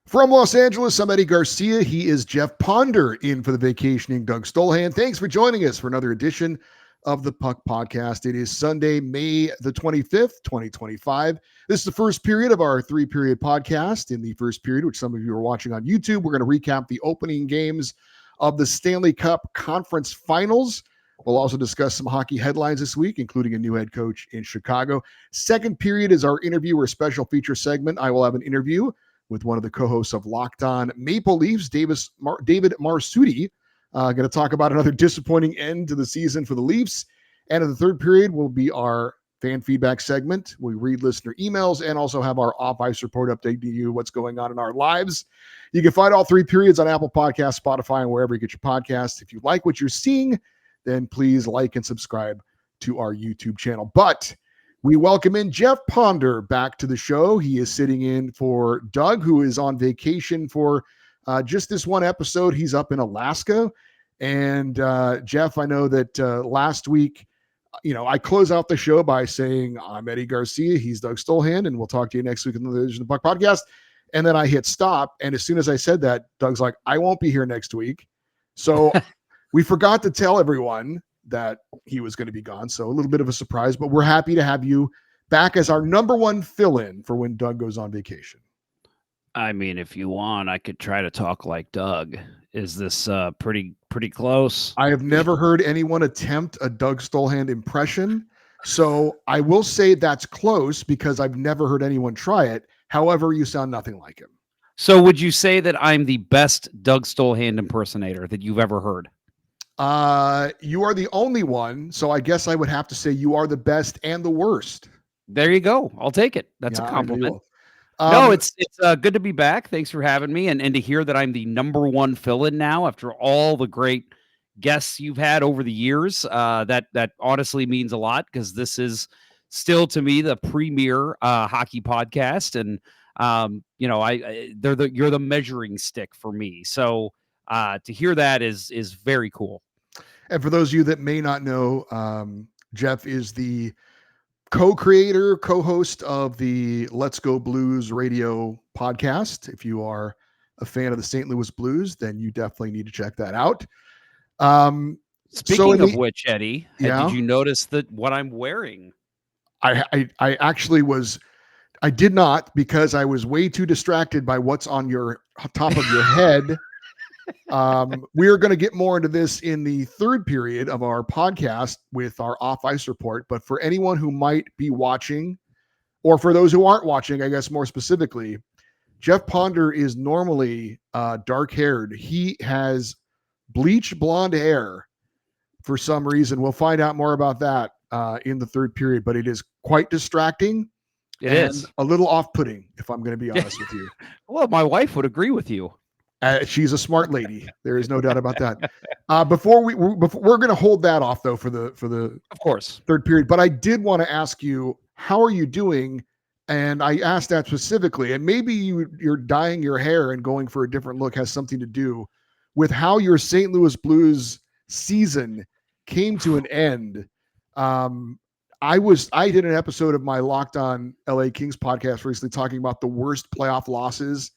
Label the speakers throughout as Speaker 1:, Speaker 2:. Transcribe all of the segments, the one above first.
Speaker 1: From Los Angeles, I'm Eddie Garcia. He is Jeff Ponder in for the vacationing Doug Stolhan. Thanks for joining us for another edition of the Puck Podcast. It is Sunday, May the 25th, 2025. This is the first period of our three-period podcast. In the first period, which some of you are watching on YouTube, we're going to recap the opening games of the Stanley Cup Conference Finals. We'll also discuss some hockey headlines this week, including a new head coach in Chicago. Second period is our interview or special feature segment. I will have an interview with one of the co-hosts of Locked On Maple Leafs, David Marsutti. Going to talk about another disappointing end to the season for the Leafs. And in the third period will be our fan feedback segment. We read listener emails and also have our off-ice report updating you what's going on in our lives. You can find all three periods on Apple Podcasts, Spotify, and wherever you get your podcasts. If you like what you're seeing, then please like and subscribe to our YouTube channel. But we welcome in Jeff Ponder back to the show. He is sitting in for Doug, who is on vacation for just this one episode. He's up in Alaska. And Jeff, I know that last week, I close out the show by saying, I'm Eddie Garcia. He's Doug Stolhan, and we'll talk to you next week on the Edition of the Puck podcast. And then I hit stop. And as soon as I said that, Doug's like, I won't be here next week. So we forgot to tell everyone that he was going to be gone. So a little bit of a surprise, but we're happy to have you back as our number one fill-in for when Doug goes on vacation.
Speaker 2: I mean, if you want, I could try to talk like Doug. Is this pretty close?
Speaker 1: I have never heard anyone attempt a Doug Stolhan impression. So I will say that's close because I've never heard anyone try it. However, you sound nothing like him.
Speaker 2: So would you say that I'm the best Doug Stolhan impersonator that you've ever heard?
Speaker 1: You are the only one, so I guess I would have to say you are the best and the worst.
Speaker 2: There you go. I'll take it. That's a compliment. No, it's good to be back. Thanks for having me, and to hear that I'm the number one fill-in now after all the great guests you've had over the years. That honestly means a lot because this is still to me the premier hockey podcast, and you're the measuring stick for me. So to hear that is very cool.
Speaker 1: And for those of you that may not know, Jeff is the co-creator, co-host of the Let's Go Blues radio podcast. If you are a fan of the St. Louis Blues, then you definitely need to check that out.
Speaker 2: Speaking of which, Eddie,
Speaker 1: yeah?
Speaker 2: Did you notice that what I'm wearing?
Speaker 1: I actually was. I did not, because I was way too distracted by what's on your top of your head. We are going to get more into this in the third period of our podcast with our off-ice report. But for anyone who might be watching, or for those who aren't watching, I guess more specifically, Jeff Ponder is normally dark-haired. He has bleach blonde hair for some reason. We'll find out more about that in the third period, but it is quite distracting.
Speaker 2: It is
Speaker 1: a little off-putting, if I'm going to be honest with you.
Speaker 2: Well, my wife would agree with you.
Speaker 1: She's a smart lady. There is no doubt about that. We're going to hold that off though for the
Speaker 2: of course
Speaker 1: third period. But I did want to ask you, how are you doing? And I asked that specifically. And maybe you're dyeing your hair and going for a different look has something to do with how your St. Louis Blues season came to an end. I did an episode of my Locked On LA Kings podcast recently talking about the worst playoff losses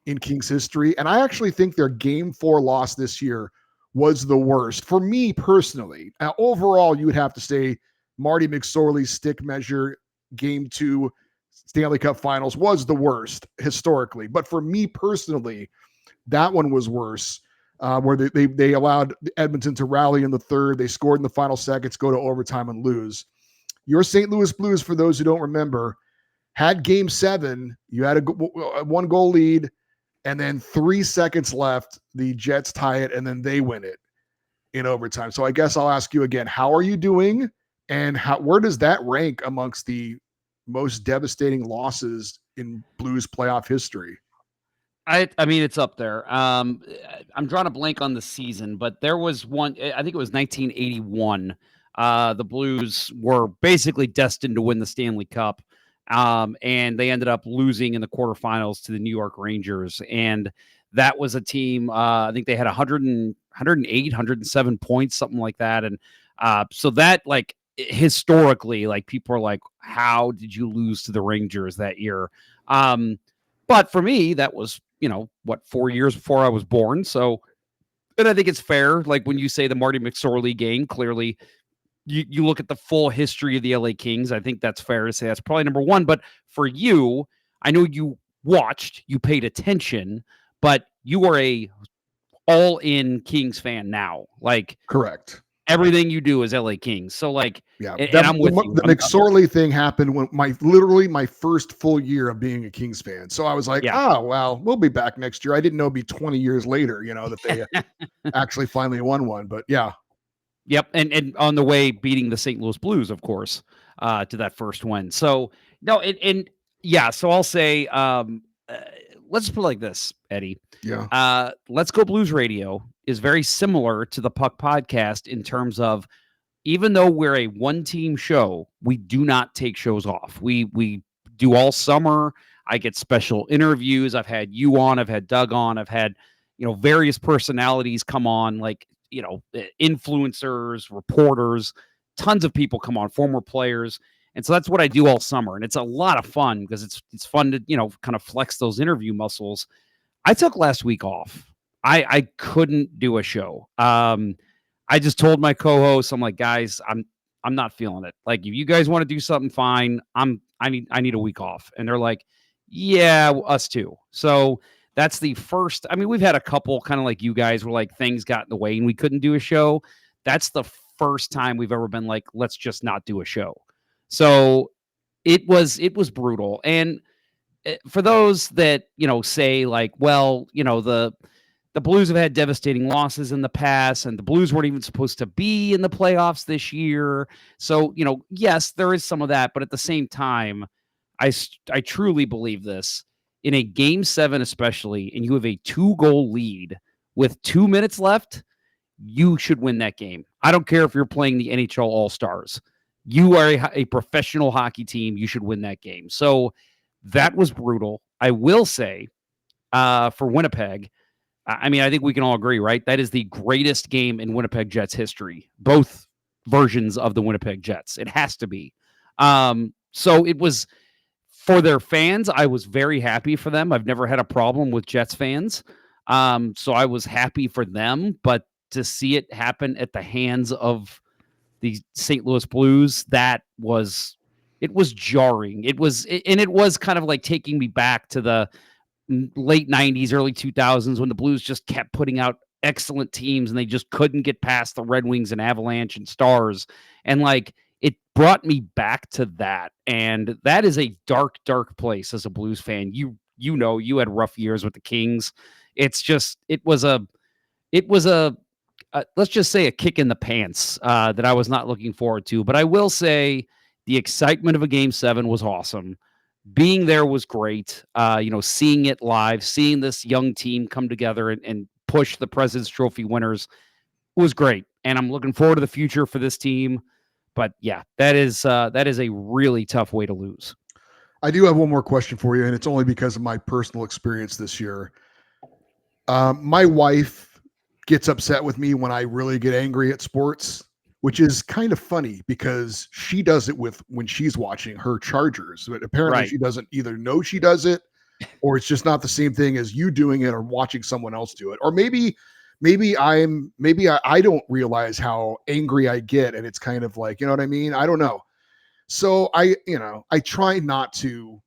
Speaker 1: in Kings history. And I actually think their game 4 loss this year was the worst for me personally. Now, overall, you would have to say Marty McSorley's stick measure game 2 Stanley Cup Finals was the worst historically. But for me personally, that one was worse, where they allowed Edmonton to rally in the third. They scored in the final seconds, go to overtime and lose. Your St. Louis Blues, for those who don't remember, had game 7. You had a 1-goal lead. And then 3 seconds left, the Jets tie it, and then they win it in overtime. So I guess I'll ask you again, how are you doing? And where does that rank amongst the most devastating losses in Blues playoff history?
Speaker 2: I mean, it's up there. I'm drawing a blank on the season, but there was one, I think it was 1981. The Blues were basically destined to win the Stanley Cup. And they ended up losing in the quarterfinals to the New York Rangers. And that was a team, I think they had 108, 107 points, something like that. And so that, like, historically, like, people are like, how did you lose to the Rangers that year? But for me, that was, 4 years before I was born. So, and I think it's fair. Like when you say the Marty McSorley game, clearly you look at the full history of the LA Kings. I think that's fair to say that's probably number one. But for you, I know you watched, you paid attention, but you are a all in Kings fan now. Like
Speaker 1: Correct.
Speaker 2: everything you do is LA Kings. So like,
Speaker 1: Yeah,
Speaker 2: and I'm with you.
Speaker 1: the McSorley thing happened when literally my first full year of being a Kings fan. So I was like,
Speaker 2: Yeah.
Speaker 1: oh, well, we'll be back next year. I didn't know it'd be 20 years later, that they actually finally won one. But yeah.
Speaker 2: Yep. And on the way beating the St. Louis Blues, of course, to that first win. So no, and yeah, so I'll say, let's put it like this, Eddie.
Speaker 1: Yeah.
Speaker 2: Let's Go Blues Radio is very similar to the Puck podcast in terms of, even though we're a one-team show, we do not take shows off. We do all summer. I get special interviews. I've had you on. I've had Doug on. I've had various personalities come on, like influencers, reporters, tons of people come on, former players, and so that's what I do all summer, and it's a lot of fun because it's fun to kind of flex those interview muscles. I took last week off. I couldn't do a show. I just told my co-hosts, I'm like, guys, I'm not feeling it. Like, if you guys want to do something, fine. I need a week off. And they're like, yeah, us too. So that's the first. I mean, we've had a couple kind of like you guys where like things got in the way and we couldn't do a show. That's the first time we've ever been like, let's just not do a show. So it was brutal. And for those that say like, well, the Blues have had devastating losses in the past, and the Blues weren't even supposed to be in the playoffs this year. So, yes, there is some of that, but at the same time, I truly believe this. In a Game 7 especially, and you have a 2-goal lead with 2 minutes left, you should win that game. I don't care if you're playing the NHL All-Stars. You are a professional hockey team. You should win that game. So that was brutal. I will say, for Winnipeg, I mean, I think we can all agree, right? That is the greatest game in Winnipeg Jets history. Both versions of the Winnipeg Jets. It has to be. So it was, for their fans, I was very happy for them. I've never had a problem with Jets fans. So I was happy for them, but to see it happen at the hands of the St. Louis Blues, it was jarring. It was kind of like taking me back to the late 90s, early 2000s, when the Blues just kept putting out excellent teams and they just couldn't get past the Red Wings and Avalanche and Stars. And like, it brought me back to that. And that is a dark, dark place as a Blues fan. You had rough years with the Kings. It's just, it was a let's just say a kick in the pants that I was not looking forward to. But I will say the excitement of a Game 7 was awesome. Being there was great. Seeing it live, seeing this young team come together and push the President's Trophy winners was great. And I'm looking forward to the future for this team. But yeah, that is a really tough way to lose.
Speaker 1: I do have one more question for you, and it's only because of my personal experience this year. My wife gets upset with me when I really get angry at sports, which is kind of funny because she does it when she's watching her Chargers. But apparently
Speaker 2: Right.
Speaker 1: She doesn't either know she does it, or it's just not the same thing as you doing it or watching someone else do it. Or maybe I don't realize how angry I get, and it's kind of like, you know what I mean? I don't know. So I try not to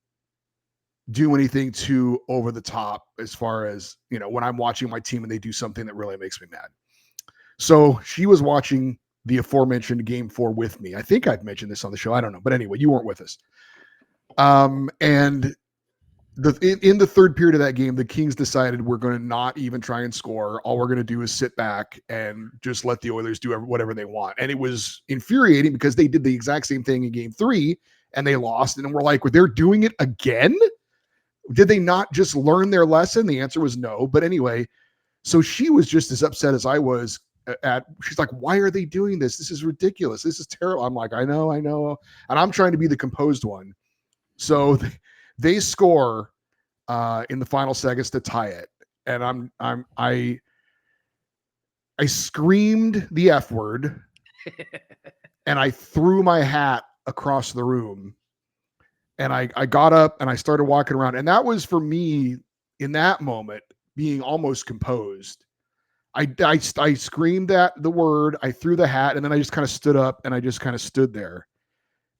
Speaker 1: do anything too over the top as far as, when I'm watching my team and they do something that really makes me mad. So she was watching the aforementioned Game 4 with me. I think I've mentioned this on the show. I don't know. But anyway, you weren't with us. And in the third period of that game, the Kings decided we're going to not even try and score. All we're going to do is sit back and just let the Oilers do whatever they want. And it was infuriating because they did the exact same thing in Game 3 and they lost. And we're like, well, they're doing it again? Did they not just learn their lesson? The answer was no. But anyway, so she was just as upset as I was. She's like, why are they doing this? This is ridiculous. This is terrible. I'm like, I know. And I'm trying to be the composed one. So they score in the final seconds to tie it. And I screamed the F word and I threw my hat across the room. And I got up and I started walking around. And that was, for me, in that moment, being almost composed, I screamed at the word, I threw the hat, and then I just kind of stood up and I just kind of stood there.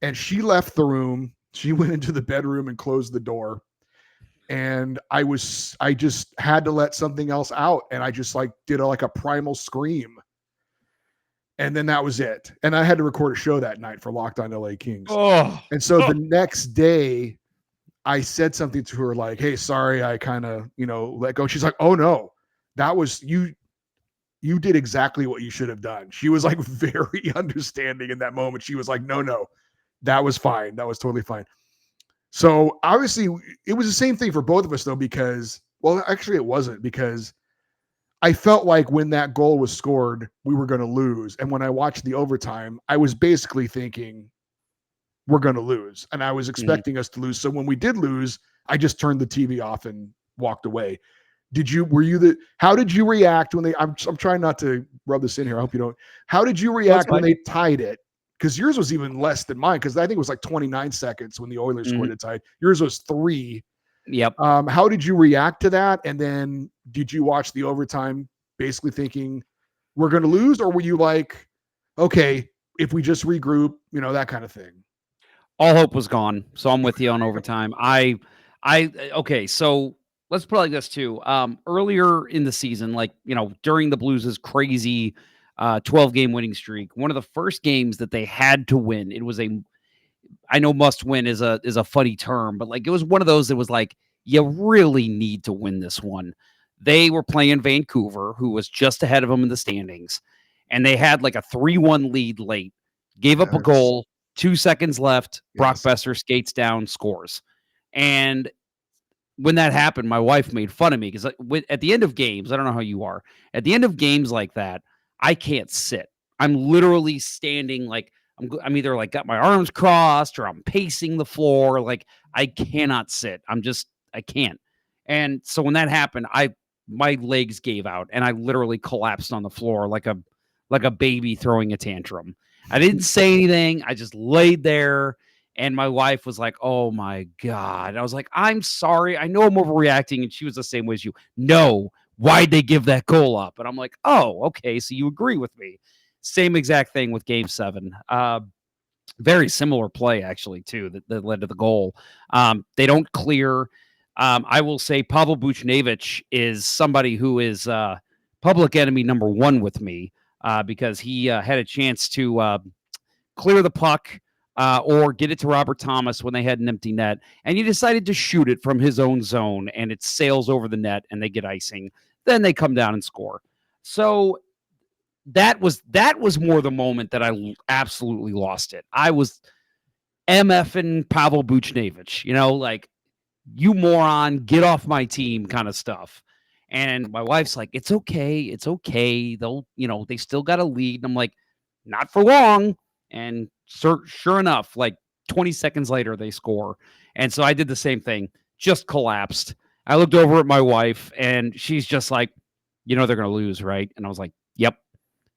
Speaker 1: And she left the room. She went into the bedroom and closed the door. And I just had to let something else out. And I just like did like a primal scream. And then that was it. And I had to record a show that night for Locked On LA Kings. And so the next day, I said something to her like, "Hey, sorry, I kind of, let go." She's like, "Oh no, that was you. You did exactly what you should have done." She was like very understanding in that moment. She was like, "No, that was fine. That was totally fine." So obviously, it was the same thing for both of us though, because, well, actually, it wasn't, because I felt like when that goal was scored, we were going to lose. And when I watched the overtime, I was basically thinking we're going to lose. And I was expecting us to lose. So when we did lose, I just turned the TV off and walked away. How did you react when I'm trying not to rub this in here. I hope you don't. How did you react when they tied it? Because yours was even less than mine, because I think it was like 29 seconds when the Oilers scored it tied. Yours was 3.
Speaker 2: Yep.
Speaker 1: How did you react to that? And then did you watch the overtime basically thinking we're going to lose? Or were you like, okay, if we just regroup, that kind of thing?
Speaker 2: All hope was gone. So I'm with you on overtime. Okay. So let's put it like this too. Earlier in the season, like, during the Blues' crazy 12-game winning streak, one of the first games that they had to win, it was I know must win is a funny term, but like it was one of those that was like, you really need to win this one. They were playing Vancouver, who was just ahead of them in the standings, and they had like a 3-1 lead late, gave up a goal, 2 seconds left. Brock Besser skates down, scores. And when that happened, my wife made fun of me because at the end of games, I don't know how you are, at the end of games like that, I can't sit. I'm literally standing like I'm either like got my arms crossed or I'm pacing the floor. Like I cannot sit. I can't. And so when that happened, my legs gave out and I literally collapsed on the floor like a baby throwing a tantrum. I didn't say anything. I just laid there. And my wife was like, "Oh my God." And I was like, "I'm sorry. I know I'm overreacting." And she was the same way as you. "No, why'd they give that goal up?" And I'm like, "Oh, okay. So you agree with me." Same exact thing with Game 7. Very similar play, actually, too, that led to the goal. They don't clear. I will say Pavel Buchnevich is somebody who is public enemy number 1 with me because he had a chance to clear the puck or get it to Robert Thomas when they had an empty net, and he decided to shoot it from his own zone, and it sails over the net, and they get icing. Then they come down and score. So that was more the moment that I absolutely lost it. I was MFing Pavel Buchnevich, like, you moron, get off my team kind of stuff. And my wife's like, it's okay. They'll, they still got a lead. And I'm like, not for long. And sure enough, like 20 seconds later, they score. And so I did the same thing, just collapsed. I looked over at my wife and she's just like, they're going to lose, right? And I was like, yep.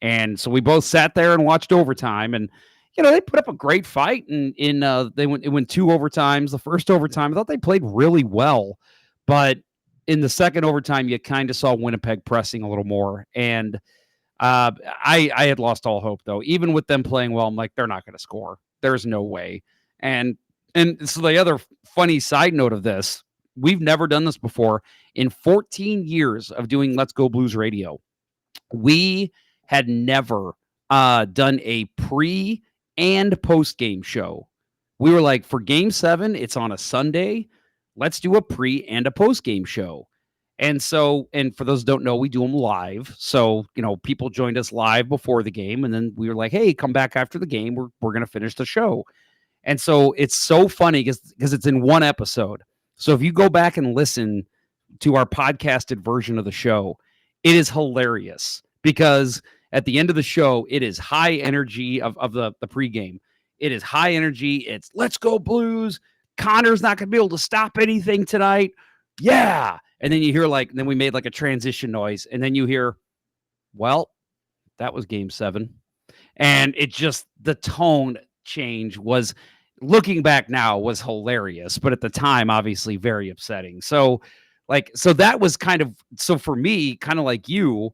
Speaker 2: And so we both sat there and watched overtime, and they put up a great fight. And it went 2 overtimes. The first overtime, I thought they played really well, but in the second overtime, you kind of saw Winnipeg pressing a little more. And I had lost all hope though. Even with them playing well, I'm like, they're not going to score. There's no way. And so the other funny side note of this, we've never done this before. In 14 years of doing Let's Go Blues Radio, we had never done a pre and post game show. We were like, for Game 7, it's on a Sunday. Let's do a pre and a post game show. And so, and for those who don't know, we do them live. So, people joined us live before the game, and then we were like, hey, come back after the game. We're going to finish the show. And so it's so funny because it's in one episode. So if you go back and listen to our podcasted version of the show, it is hilarious because at the end of the show, it is high energy of the pregame. It is high energy. It's let's go Blues. Connor's not going to be able to stop anything tonight. Yeah. And then you hear then we made like a transition noise. And then you hear, well, that was Game 7. And it just, the tone change was, looking back now, was hilarious. But at the time, obviously very upsetting. So Like, so that was kind of, so for me, kind of like you,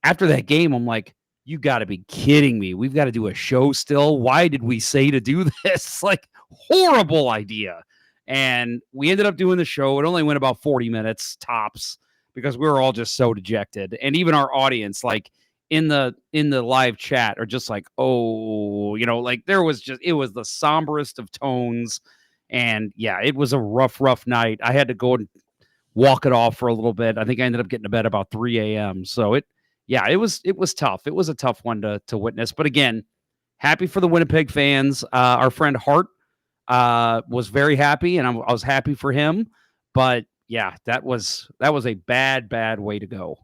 Speaker 2: after that game, I'm like, you got to be kidding me. We've got to do a show still. Why did we say to do this? Like, horrible idea. And we ended up doing the show. It only went about 40 minutes tops because we were all just so dejected. And even our audience, like in the live chat, are just like, oh, like there was just, it was the somberest of tones. And yeah, it was a rough night. I had to go and walk it off for a little bit. I think I ended up getting to bed about 3 a.m. So it was tough. It was a tough one to witness. But again, happy for the Winnipeg fans. Our friend Hart was very happy, and I was happy for him. But yeah, that was a bad way to go.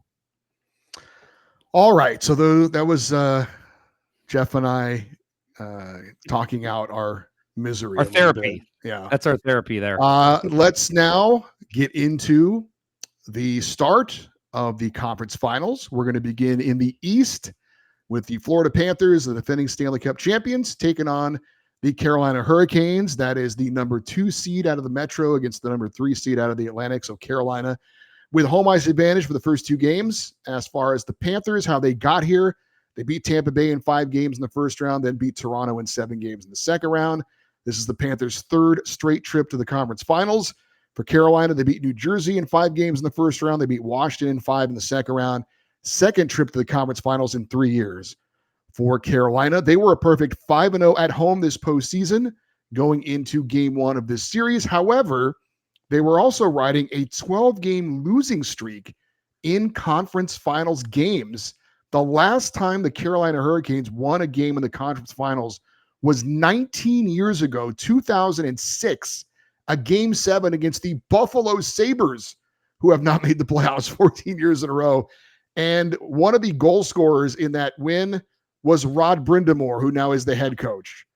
Speaker 1: All right. So that was Jeff and I talking out our misery.
Speaker 2: Our therapy.
Speaker 1: Yeah.
Speaker 2: That's our therapy there.
Speaker 1: Let's now get into the start of the conference finals. We're going to begin in the East with the Florida Panthers, the defending Stanley Cup champions, taking on the Carolina Hurricanes. That is the number 2 seed out of the Metro against the number 3 seed out of the Atlantic. So Carolina with home ice advantage for the first 2 games. As far as the Panthers, how they got here, they beat Tampa Bay in 5 games in the first round, then beat Toronto in 7 games in the second round. This is the Panthers' 3rd straight trip to the conference finals. For Carolina, they beat New Jersey in 5 games in the first round. They beat Washington in 5 in the second round. Second trip to the conference finals in 3 years. For Carolina, they were a perfect 5-0 at home this postseason going into game 1 of this series. However, they were also riding a 12-game losing streak in conference finals games. The last time the Carolina Hurricanes won a game in the conference finals was 19 years ago, 2006, a Game 7 against the Buffalo Sabres, who have not made the playoffs 14 years in a row. And one of the goal scorers in that win was Rod Brindamore, who now is the head coach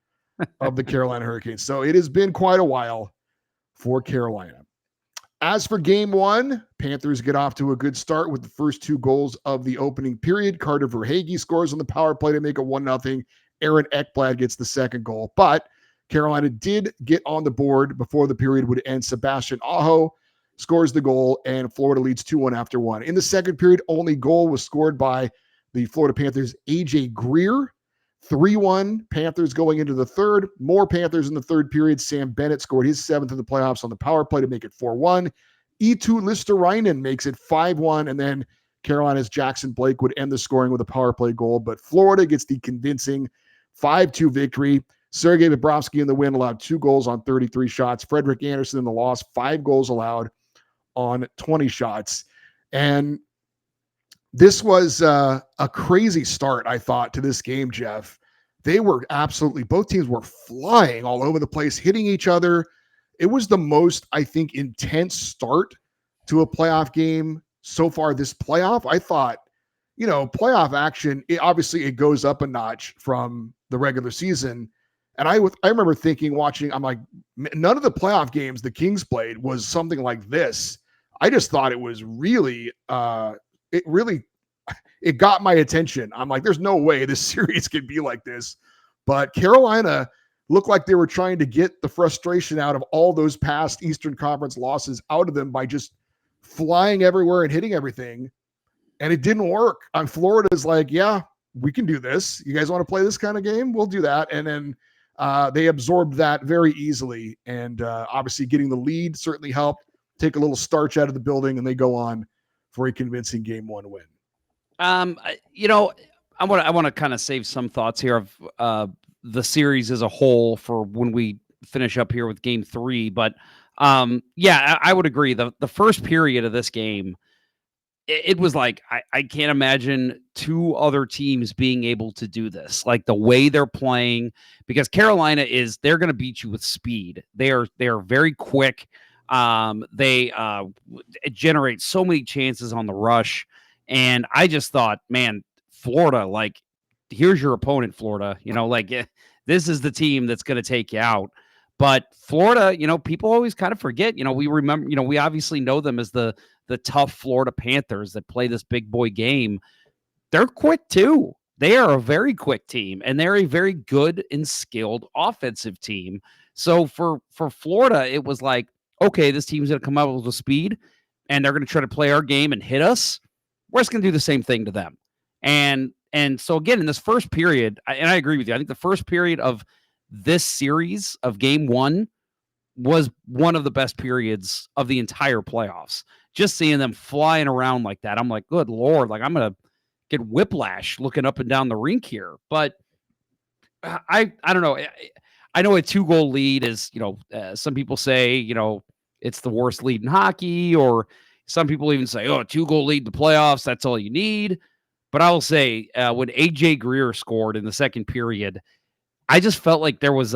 Speaker 1: of the Carolina Hurricanes. So it has been quite a while for Carolina. As for game 1, Panthers get off to a good start with the first 2 goals of the opening period. Carter Verhaeghe scores on the power play to make it 1-0. Aaron Ekblad gets the second goal. But Carolina did get on the board before the period would end. Sebastian Aho scores the goal, and Florida leads 2-1 after 1. In the second period, only goal was scored by the Florida Panthers' A.J. Greer. 3-1 Panthers going into the third. More Panthers in the third period. Sam Bennett scored his 7th in the playoffs on the power play to make it 4-1. Eetu Listerainen makes it 5-1, and then Carolina's Jackson Blake would end the scoring with a power play goal, but Florida gets the convincing 5-2 victory. Sergei Bobrovsky in the win allowed 2 goals on 33 shots. Frederick Anderson in the loss, 5 goals allowed on 20 shots. And this was a crazy start, I thought, to this game, Jeff. They were absolutely, both teams were flying all over the place, hitting each other. It was the most, I think, intense start to a playoff game so far this playoff. I thought, playoff action, obviously it goes up a notch from the regular season. And I remember watching, I'm like, none of the playoff games the Kings played was something like this. I just thought it was really, it got my attention. I'm like, there's no way this series could be like this. But Carolina looked like they were trying to get the frustration out of all those past Eastern Conference losses out of them by just flying everywhere and hitting everything. And it didn't work. Florida's like, yeah, we can do this. You guys want to play this kind of game? We'll do that. And then they absorbed that very easily. And obviously getting the lead certainly helped take a little starch out of the building, and they go on for a convincing game 1 win.
Speaker 2: I want to kind of save some thoughts here of the series as a whole for when we finish up here with game 3. But I would agree. The first period of this game, it was like, I can't imagine 2 other teams being able to do this, like the way they're playing, because Carolina they're going to beat you with speed. They are very quick. They generate so many chances on the rush. And I just thought, man, Florida, like, here's your opponent, Florida. This is the team that's going to take you out. But Florida, people always kind of forget. We remember, we obviously know them as the tough Florida Panthers that play this big boy game. They're quick too. They are a very quick team, and they're a very good and skilled offensive team. So for Florida, it was like, okay, this team's going to come out with speed. and they're going to try to play our game and hit us, we're just going to do the same thing to them. And so again, in this first period, and I agree with you, I think the first period of this series of game one was one of the best periods of the entire playoffs. Just seeing them flying around like that, I'm like, good Lord, like I'm going to get whiplash looking up and down the rink here. But I don't know. I know a 2-goal lead is, some people say, it's the worst lead in hockey, or some people even say, oh, a 2-goal lead in the playoffs, that's all you need. But I will say, when AJ Greer scored in the second period, I just felt like it was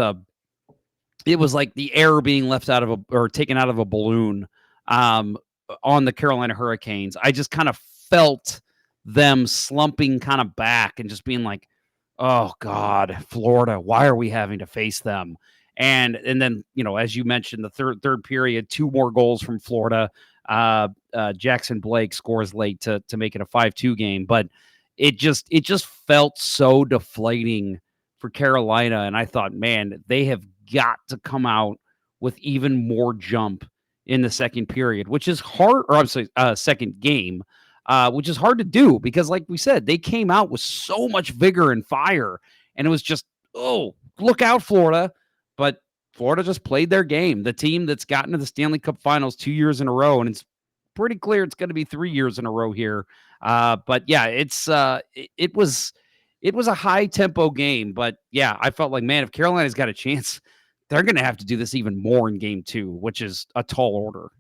Speaker 2: like the air being left out of or taken out of a balloon on the Carolina Hurricanes. I just kind of felt them slumping kind of back and just being like, oh God, Florida, why are we having to face them? And then, as you mentioned, the third period, 2 more goals from Florida. Jackson Blake scores late to make it a 5-2 game, but it just felt so deflating for Carolina. And I thought, man, they have got to come out with even more jump in the second period, which is hard, or I'm sorry, second game, which is hard to do because, like we said, they came out with so much vigor and fire, and it was just, oh, look out, Florida. But Florida just played their game. The team that's gotten to the Stanley Cup Finals 2 years in a row, and it's pretty clear it's going to be 3 years in a row here. But yeah, it was a high tempo game. But yeah, I felt like, man, if Carolina's got a chance, they're going to have to do this even more in game 2, which is a tall order.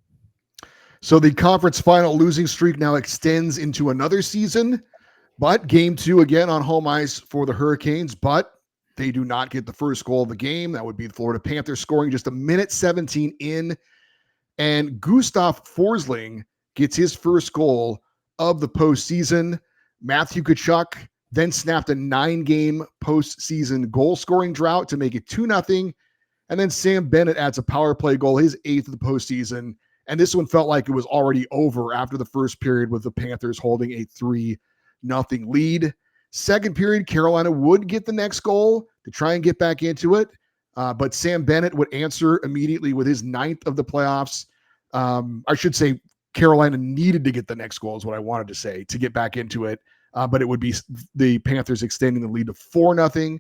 Speaker 1: So the conference final losing streak now extends into another season, but game 2 again on home ice for the Hurricanes, but they do not get the first goal of the game. That would be the Florida Panthers scoring just a minute 17 in, and Gustav Forsling gets his first goal of the postseason. Matthew Tkachuk then snapped a 9-game postseason goal-scoring drought to make it 2-0, and then Sam Bennett adds a power play goal, his 8th of the postseason. And this one felt like it was already over after the first period with the Panthers holding a 3-0 lead. Second period, Carolina would get the next goal to try and get back into it. But Sam Bennett would answer immediately with his 9th of the playoffs. I should say Carolina needed to get the next goal is what I wanted to say to get back into it. But it would be the Panthers extending the lead to 4-0.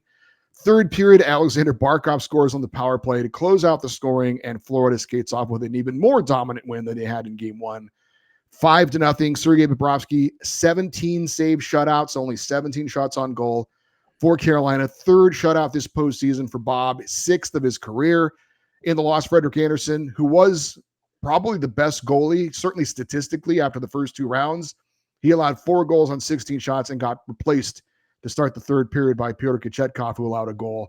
Speaker 1: Third period, Alexander Barkov scores on the power play to close out the scoring, and Florida skates off with an even more dominant win than they had in game 1. 5-0. Sergei Bobrovsky, 17 save shutouts, only 17 shots on goal for Carolina. Third shutout this postseason for Bob, 6th of his career. In the loss, Frederik Andersen, who was probably the best goalie, certainly statistically, after the first 2 rounds. He allowed 4 goals on 16 shots and got replaced to start the third period by Pyotr Kochetkov, who allowed a goal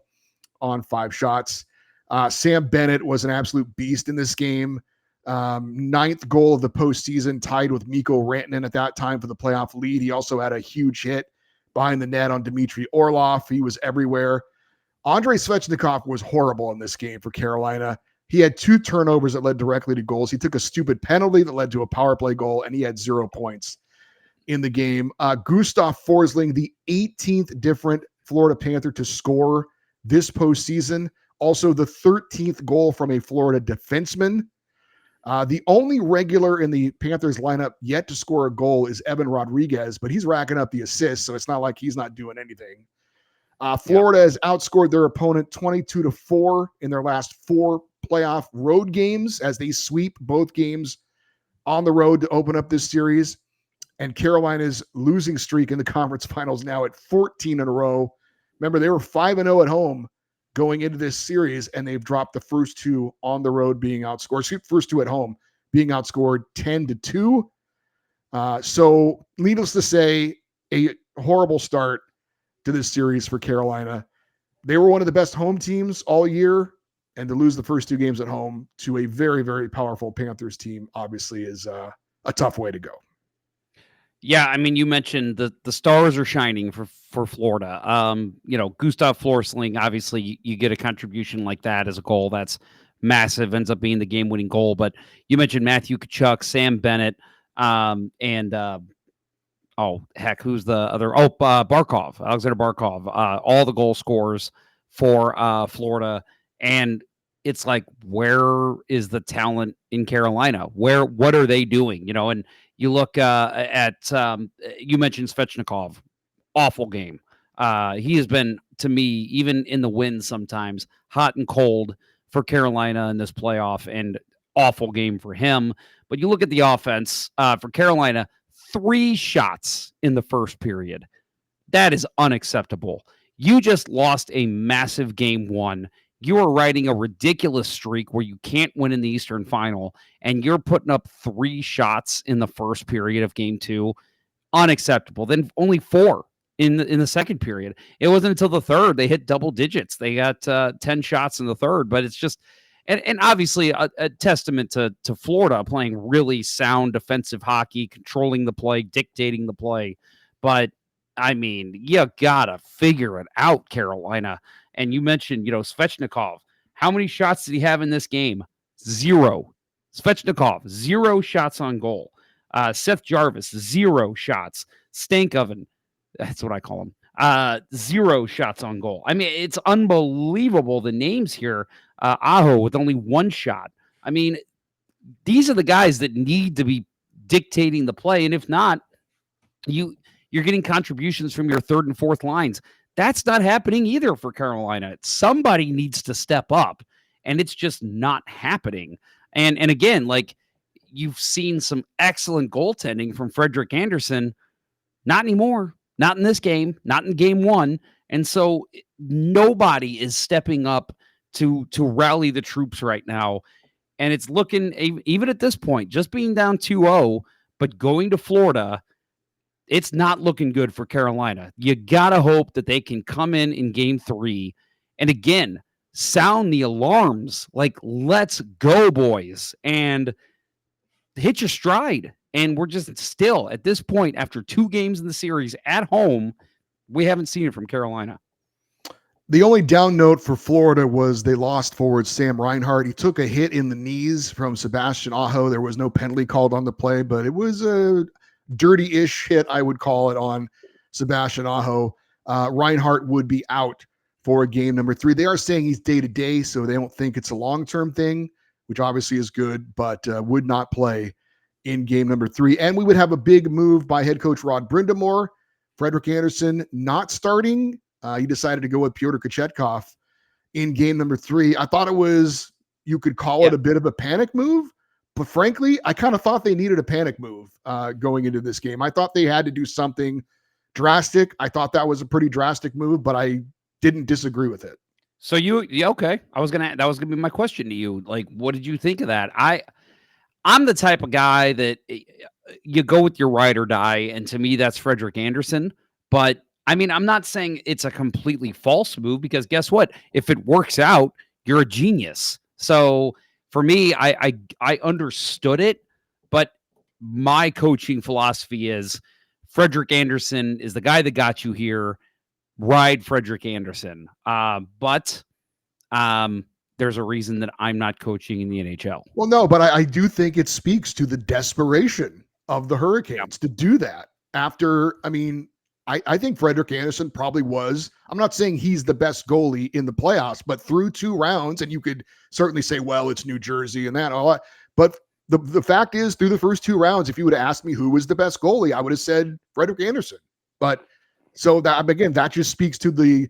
Speaker 1: on 5 shots. Sam Bennett was an absolute beast in this game. 9th goal of the postseason, tied with Mikko Rantanen at that time for the playoff lead. He also had a huge hit behind the net on Dmitry Orlov. He was everywhere. Andrei Svechnikov was horrible in this game for Carolina. He had 2 turnovers that led directly to goals. He took a stupid penalty that led to a power play goal, and he had 0 points in the game. Gustav Forsling, the 18th different Florida Panther to score this postseason. Also the 13th goal from a Florida defenseman. The only regular in the Panthers lineup yet to score a goal is Evan Rodriguez, but he's racking up the assists, so it's not like he's not doing anything. Florida has outscored their opponent 22-4 in their last 4 playoff road games as they sweep both games on the road to open up this series. And Carolina's losing streak in the conference finals now at 14 in a row. Remember, they were 5-0 at home going into this series, and they've dropped the first 2 on the road being outscored. First 2 at home being outscored 10-2. So needless to say, a horrible start to this series for Carolina. They were one of the best home teams all year, and to lose the first 2 games at home to a very, very powerful Panthers team obviously is a tough way to go.
Speaker 2: Yeah, I mean, you mentioned the stars are shining for Florida. Gustav Forsling, obviously, you get a contribution like that as a goal. That's massive, ends up being the game-winning goal. But you mentioned Matthew Tkachuk, Sam Bennett, and who's the other? Barkov, Alexander Barkov. All the goal scorers for Florida. And it's like, where is the talent in Carolina? What are they doing? And you look at you mentioned Svechnikov, awful game. He has been, to me, even in the wins sometimes, hot and cold for Carolina in this playoff, and awful game for him. But you look at the offense for Carolina, 3 shots in the first period. That is unacceptable. You just lost a massive game 1. You are riding a ridiculous streak where you can't win in the Eastern Final, and you're putting up 3 shots in the first period of game 2. Unacceptable. Then only 4 in the second period. It wasn't until the third they hit double digits. They got 10 shots in the third, but it's just, and obviously a testament to Florida playing really sound defensive hockey, controlling the play, dictating the play. But I mean, you gotta figure it out, Carolina. And you mentioned, Svechnikov. How many shots did he have in this game? 0. Svechnikov, 0 shots on goal. Seth Jarvis, 0 shots. Stankoven, that's what I call him. 0 shots on goal. I mean, it's unbelievable, the names here. Aho with only 1 shot. I mean, these are the guys that need to be dictating the play. And if not, you're getting contributions from your third and fourth lines. That's not happening either for Carolina. Somebody needs to step up, and it's just not happening. And again, like, you've seen some excellent goaltending from Frederik Andersen. Not anymore. Not in this game. Not in game 1. And so nobody is stepping up to rally the troops right now. And it's looking, even at this point, just being down 2-0, but going to Florida, it's not looking good for Carolina. You got to hope that they can come in game 3 and, again, sound the alarms like, let's go, boys, and hit your stride. And we're just still, at this point, after 2 games in the series at home, we haven't seen it from Carolina.
Speaker 1: The only down note for Florida was they lost forward Sam Reinhart. He took a hit in the knees from Sebastian Aho. There was no penalty called on the play, but it was a dirty-ish hit, I would call it, on Sebastian Aho. Reinhart would be out for game number 3. They are saying he's day-to-day, so they don't think it's a long-term thing, which obviously is good, but would not play in game number 3. And we would have a big move by head coach Rod Brind'Amour. Frederik Andersen not starting. He decided to go with Pyotr Kochetkov in game number 3. I thought it was, you could call it a bit of a panic move, but frankly, I kind of thought they needed a panic move going into this game. I thought they had to do something drastic. I thought that was a pretty drastic move, but I didn't disagree with it.
Speaker 2: So okay. That was gonna be my question to you. Like, what did you think of that? I'm the type of guy that you go with your ride or die, and to me, that's Frederik Andersen. But I mean, I'm not saying it's a completely false move, because guess what? If it works out, you're a genius. So for me, I understood it, but my coaching philosophy is Frederik Andersen is the guy that got you here. Ride Frederik Andersen. But there's a reason that I'm not coaching in the NHL.
Speaker 1: Well, no, but I do think it speaks to the desperation of the Hurricanes to do that after, I mean, I think Frederik Andersen probably was, I'm not saying he's the best goalie in the playoffs, but through 2 rounds, and you could certainly say, well, it's New Jersey and that, all that. But the fact is, through the first 2 rounds, if you would have asked me who was the best goalie, I would have said Frederik Andersen. But so that, again, that just speaks to the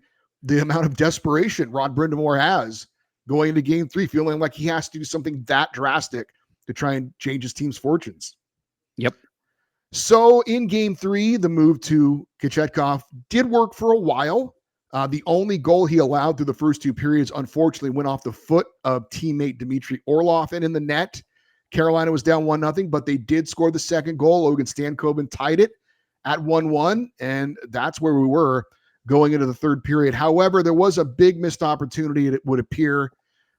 Speaker 1: amount of desperation Rod Brind'Amour has going into game 3, feeling like he has to do something that drastic to try and change his team's fortunes.
Speaker 2: Yep.
Speaker 1: So in game 3, the move to Kochetkov did work for a while. The only goal he allowed through the first 2 periods, unfortunately, went off the foot of teammate Dmitry Orlov and in the net. Carolina was down 1-0, but they did score the second goal. Logan Stankoven tied it at 1-1, and that's where we were going into the third period. However, there was a big missed opportunity, it would appear,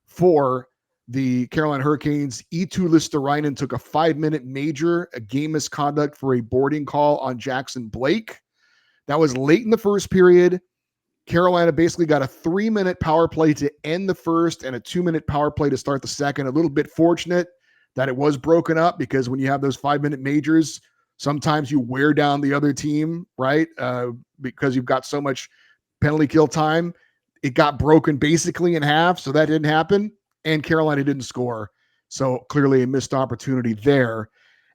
Speaker 1: for the Carolina Hurricanes. Eetu Listerainen took a 5-minute major, a game misconduct for a boarding call on Jackson Blake. That was late in the first period. Carolina basically got a 3-minute power play to end the first and a 2-minute power play to start the second. A little bit fortunate that it was broken up, because when you have those 5-minute majors, sometimes you wear down the other team, right? Because you've got so much penalty kill time. It got broken basically in half, so that didn't happen. and Carolina didn't score. So clearly a missed opportunity there.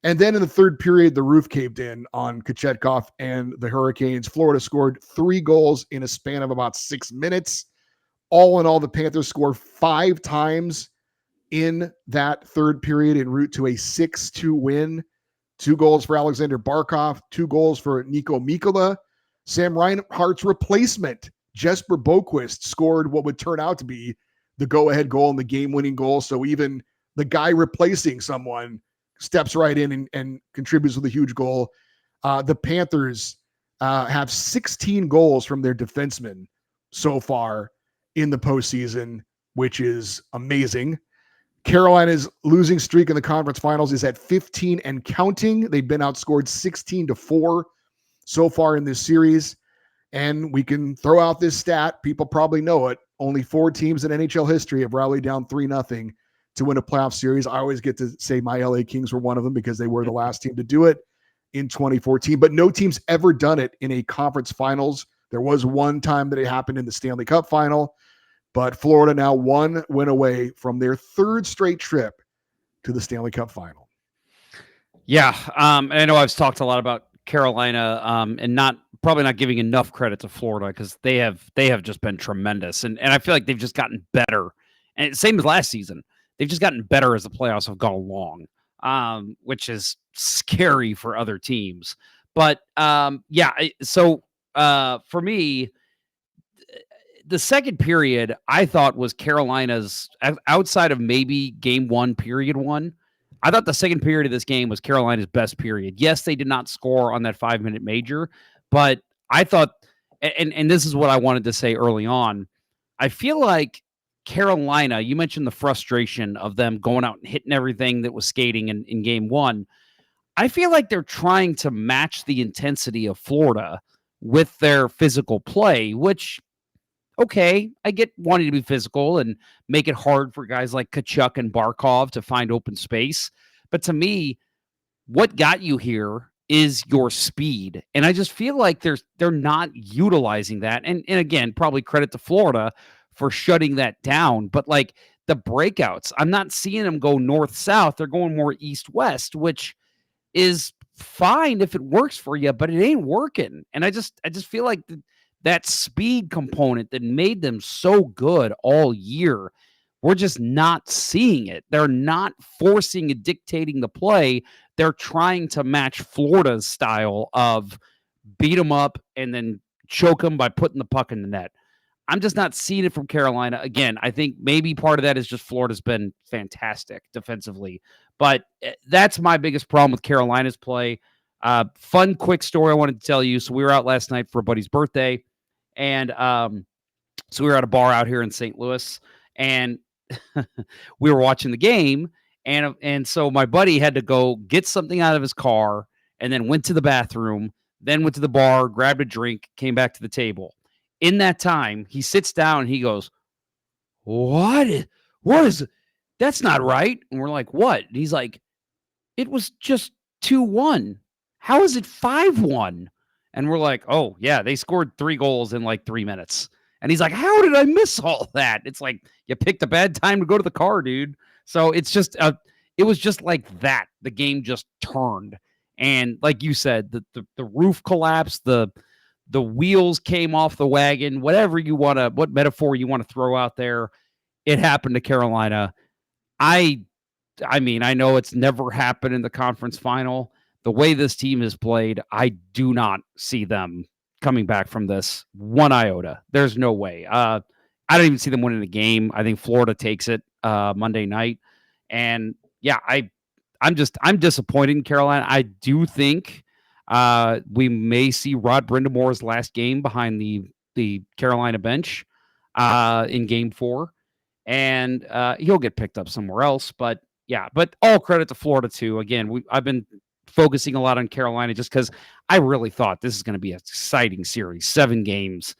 Speaker 1: And then in the third period, the roof caved in on Kochetkov and the Hurricanes. Florida scored 3 goals in a span of about 6 minutes. All in all, the Panthers scored 5 times in that third period en route to a 6-2 win. 2 goals for Alexander Barkov, 2 goals for Nico Mikkola. Sam Reinhart's replacement, Jesper Boquist, scored what would turn out to be the go-ahead goal and the game-winning goal. So even the guy replacing someone steps right in and contributes with a huge goal. The Panthers have 16 goals from their defensemen so far in the postseason, which is amazing. Carolina's losing streak in the conference finals is at 15 and counting. They've been outscored 16-4 so far in this series. And we can throw out this stat. People probably know it. Only 4 teams in NHL history have rallied down 3-0 to win a playoff series. I always get to say my LA Kings were one of them because they were the last team to do it in 2014. But no team's ever done it in a conference finals. There was one time that it happened in the Stanley Cup final. But Florida now 1 win away from their 3rd straight trip to the Stanley Cup final.
Speaker 2: Yeah, and I know I've talked a lot about Carolina and probably not giving enough credit to Florida because they have just been tremendous. And I feel like they've just gotten better. And same as last season. They've just gotten better as the playoffs have gone along, which is scary for other teams. But so for me, the second period I thought was Carolina's, outside of maybe game 1, period 1. I thought the second period of this game was Carolina's best period. Yes, they did not score on that 5-minute major, but I thought, and this is what I wanted to say early on, I feel like Carolina, you mentioned the frustration of them going out and hitting everything that was skating in game 1. I feel like they're trying to match the intensity of Florida with their physical play, which, okay, I get wanting to be physical and make it hard for guys like Tkachuk and Barkov to find open space. But to me, what got you here is your speed. And I just feel like they're not utilizing that. And again, probably credit to Florida for shutting that down. But like the breakouts, I'm not seeing them go north-south. They're going more east-west, which is fine if it works for you, but it ain't working. And I just feel like that speed component that made them so good all year, we're just not seeing it. They're not forcing and dictating the play. They're trying to match Florida's style of beat them up and then choke them by putting the puck in the net. I'm just not seeing it from Carolina. Again, I think maybe part of that is just Florida's been fantastic defensively. But that's my biggest problem with Carolina's play. Fun, quick story I wanted to tell you. So we were out last night for a buddy's birthday. And so we were at a bar out here in St. Louis. And we were watching the game. And so my buddy had to go get something out of his car and then went to the bathroom, then went to the bar, grabbed a drink, came back to the table. In that time, he sits down and he goes, what is that's not right. And we're like, what? And he's like, it was just 2-1. How is it 5-1? And we're like, oh, yeah, they scored 3 goals in like 3 minutes. And he's like, how did I miss all that? It's like, you picked a bad time to go to the car, dude. So it's just, it was just like that. The game just turned. And like you said, the roof collapsed, the wheels came off the wagon, whatever you want to, what metaphor you want to throw out there. It happened to Carolina. I mean, I know it's never happened in the conference final. The way this team has played, I do not see them coming back from this one iota. There's no way. I don't even see them winning the game. I think Florida takes it Monday night. And yeah, I'm disappointed in Carolina. I do think we may see Rod Brindamore's last game behind the Carolina bench in game 4. And he'll get picked up somewhere else. But yeah, but all credit to Florida too. Again, I've been focusing a lot on Carolina just because I really thought this is going to be an exciting series. 7 games.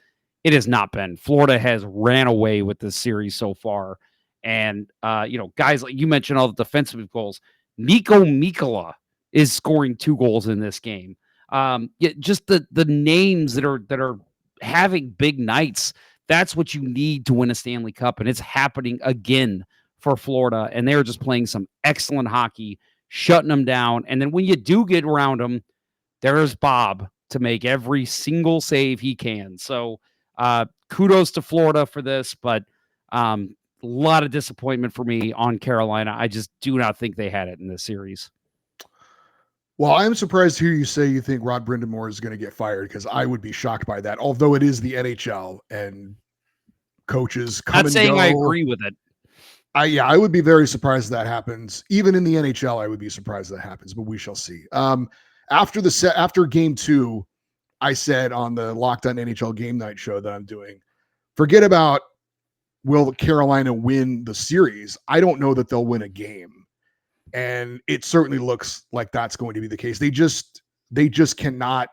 Speaker 2: It has not been. Florida has ran away with this series so far. And, guys, like you mentioned all the defensive goals. Nico Mikkola is scoring 2 goals in this game. Just the names that are having big nights. That's what you need to win a Stanley Cup, and it's happening again for Florida, and they were just playing some excellent hockey, shutting them down. And then when you do get around them, there's Bob to make every single save he can. So kudos to Florida for this, but a lot of disappointment for me on Carolina. I just do not think they had it in this series.
Speaker 1: Well, I'm surprised to hear you say you think Rod Brind'Amour is going to get fired, because I would be shocked by that. Although it is the NHL and coaches come and go.
Speaker 2: Not saying I agree with it.
Speaker 1: I would be very surprised that happens. Even in the NHL, I would be surprised that happens, but we shall see. After game 2, I said on the Locked On NHL Game Night show that I'm doing, forget about will Carolina win the series. I don't know that they'll win a game. And it certainly looks like that's going to be the case. They just cannot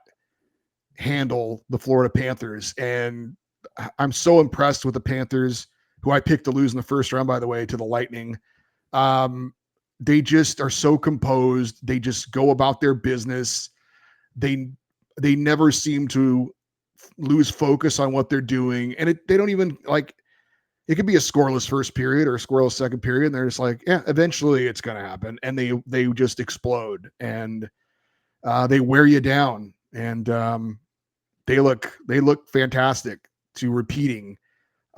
Speaker 1: handle the Florida Panthers. And I'm so impressed with the Panthers, who I picked to lose in the first round, by the way, to the Lightning. They just are so composed. They just go about their business. They never seem to lose focus on what they're doing. And they don't even like, it could be a scoreless first period or a scoreless second period. And they're just like, yeah, eventually it's going to happen. And they just explode, and they wear you down. And they look fantastic to repeating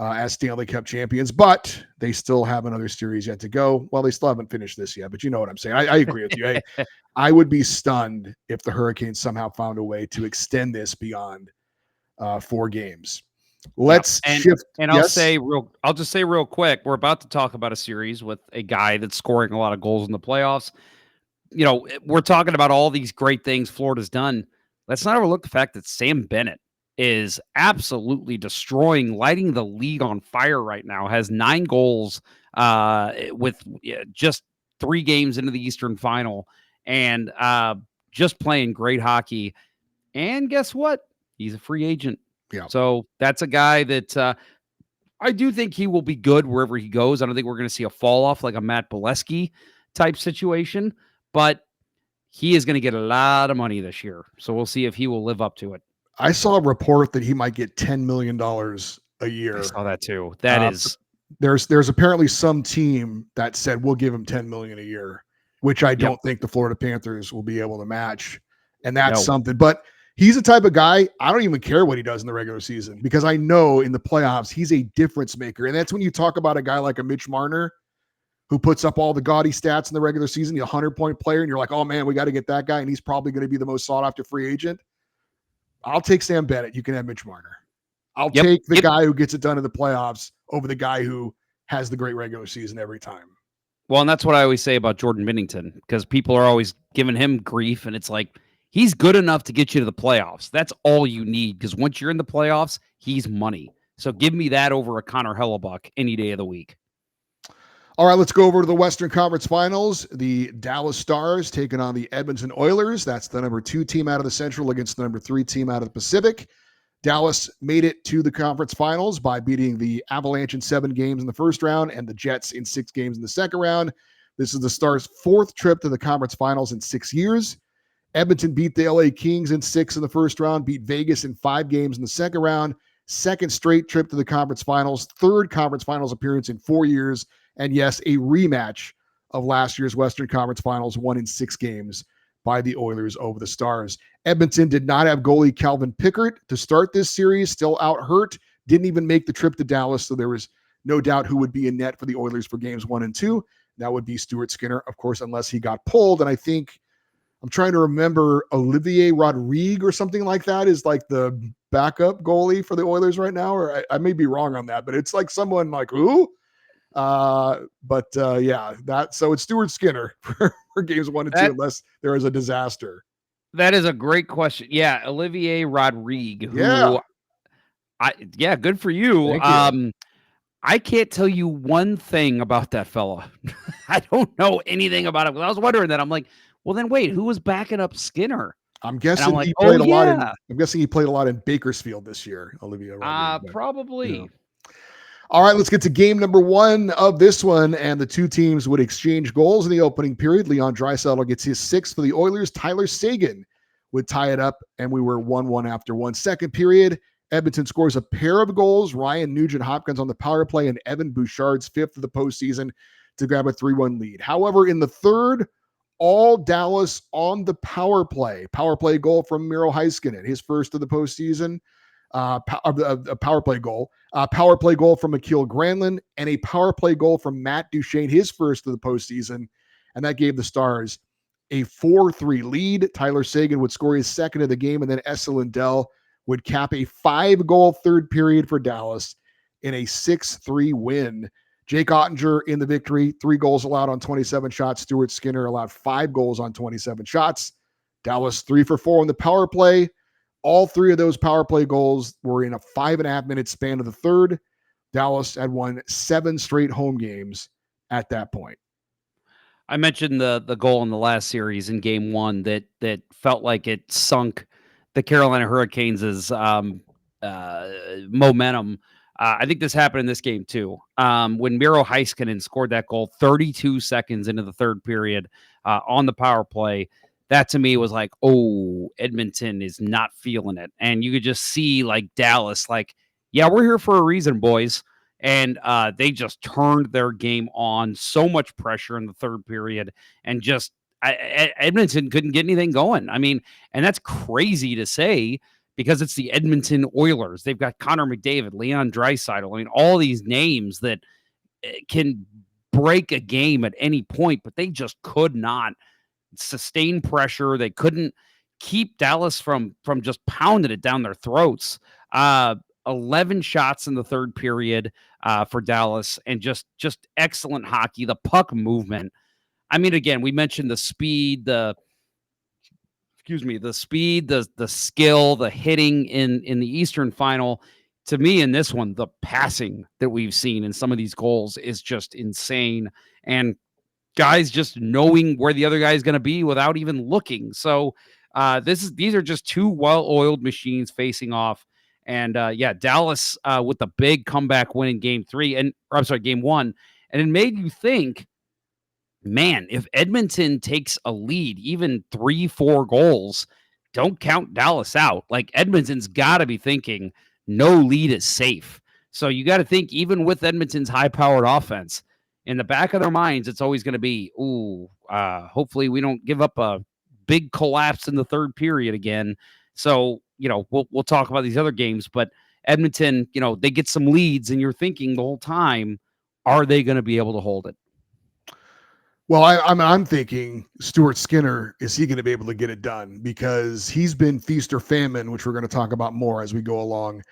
Speaker 1: as Stanley Cup champions, but they still have another series yet to go. Well, they still haven't finished this yet, but you know what I'm saying. I agree with you. I would be stunned if the Hurricanes somehow found a way to extend this beyond 4 games. Let's shift.
Speaker 2: And I'll just say real quick, we're about to talk about a series with a guy that's scoring a lot of goals in the playoffs. You know, we're talking about all these great things Florida's done. Let's not overlook the fact that Sam Bennett is absolutely destroying, lighting the league on fire right now, has 9 goals with just 3 games into the Eastern Final, and just playing great hockey. And guess what? He's a free agent.
Speaker 1: Yeah.
Speaker 2: So that's a guy that I do think he will be good wherever he goes. I don't think we're going to see a fall off like a Matt Bolesky type situation, but he is going to get a lot of money this year. So we'll see if he will live up to it.
Speaker 1: I saw a report that he might get $10 million a year.
Speaker 2: I saw that too. That is,
Speaker 1: there's apparently some team that said we'll give him $10 million a year, which I don't think the Florida Panthers will be able to match. And that's something, but he's the type of guy, I don't even care what he does in the regular season, because I know in the playoffs, he's a difference maker. And that's when you talk about a guy like a Mitch Marner, who puts up all the gaudy stats in the regular season, the 100-point player, and you're like, oh man, we got to get that guy, and he's probably going to be the most sought after free agent. I'll take Sam Bennett. You can have Mitch Marner. I'll take the guy who gets it done in the playoffs over the guy who has the great regular season every time.
Speaker 2: Well, and that's what I always say about Jordan Binnington, because people are always giving him grief, and it's like, he's good enough to get you to the playoffs. That's all you need, because once you're in the playoffs, he's money. So give me that over a Connor Hellebuck any day of the week.
Speaker 1: All right, let's go over to the Western Conference Finals. The Dallas Stars taking on the Edmonton Oilers. That's the number 2 team out of the Central against the number 3 team out of the Pacific. Dallas made it to the conference finals by beating the Avalanche in 7 games in the first round and the Jets in 6 games in the second round. This is the Stars' 4th trip to the conference finals in 6 years. Edmonton beat the LA Kings in 6 in the first round, beat Vegas in 5 games in the second round. 2nd straight trip to the conference finals, 3rd conference finals appearance in 4 years. And yes, a rematch of last year's Western Conference Finals, won in 6 games by the Oilers over the Stars. Edmonton did not have goalie Calvin Pickard to start this series, still out hurt, didn't even make the trip to Dallas, so there was no doubt who would be in net for the Oilers for games 1 and 2. That would be Stuart Skinner, of course, unless he got pulled. And I think, I'm trying to remember, Olivier Rodrigue or something like that is like the backup goalie for the Oilers right now, or I may be wrong on that, but it's like someone like, who? So it's Stuart Skinner for games 1 and 2, unless there is a disaster.
Speaker 2: That is a great question. Yeah, Olivier Rodrigue. Good for you. I can't tell you one thing about that fella. I don't know anything about him. I was wondering that. I'm like, well, then wait, who was backing up Skinner?
Speaker 1: I'm guessing he played a lot in. I'm guessing he played a lot in Bakersfield this year. Olivier Rodrigue.
Speaker 2: Probably.
Speaker 1: You know. All right, let's get to game number 1 of this one, and the 2 teams would exchange goals in the opening period. Leon Draisaitl gets his 6th for the Oilers. Tyler Seguin would tie it up, and we were 1-1 after 1 second period. Edmonton scores a pair of goals. Ryan Nugent-Hopkins on the power play and Evan Bouchard's fifth of the postseason to grab a 3-1 lead. However, in the third, all Dallas on the power play. Power play goal from Miro Heiskanen, his first of the postseason. A power play goal. Power play goal from Akil Granlund, and a power play goal from Matt Duchene, his first of the postseason. And that gave the Stars a 4-3 lead. Tyler Seguin would score his second of the game, and then Esa Lindell would cap a 5-goal third period for Dallas in a 6-3 win. Jake Ottinger in the victory, 3 goals allowed on 27 shots. Stuart Skinner allowed 5 goals on 27 shots. Dallas 3 for 4 on the power play. All 3 of those power play goals were in a 5.5-minute span of the third. Dallas had won 7 straight home games at that point.
Speaker 2: I mentioned the goal in the last series in game 1 that felt like it sunk the Carolina Hurricanes' momentum. I think this happened in this game too. When Miro Heiskanen scored that goal 32 seconds into the third period on the power play, that to me was like, oh, Edmonton is not feeling it. And you could just see like Dallas, like, yeah, we're here for a reason, boys. And they just turned their game on. So much pressure in the third period, and just Edmonton couldn't get anything going. I mean, and that's crazy to say because it's the Edmonton Oilers. They've got Connor McDavid, Leon Draisaitl. I mean, all these names that can break a game at any point, but they just could not sustain pressure. They couldn't keep Dallas from just pounding it down their throats. 11 shots in the third period for Dallas, and just excellent hockey. The puck movement. I mean, again, we mentioned the speed, the speed, the skill, the hitting in the Eastern Final. To me, in this one, the passing that we've seen in some of these goals is just insane. And guys just knowing where the other guy is going to be without even looking. So these are just 2 well-oiled machines facing off. And Dallas with the big comeback win in game 1. And it made you think, man, if Edmonton takes a lead, even 3-4 goals, don't count Dallas out. Like, Edmonton's got to be thinking no lead is safe. So you got to think, even with Edmonton's high-powered offense, in the back of their minds, it's always going to be, hopefully we don't give up a big collapse in the third period again. So, we'll talk about these other games, but Edmonton, they get some leads, and you're thinking the whole time, are they going to be able to hold it?
Speaker 1: Well, I'm thinking Stuart Skinner, is he going to be able to get it done? Because he's been feast or famine, which we're going to talk about more as we go along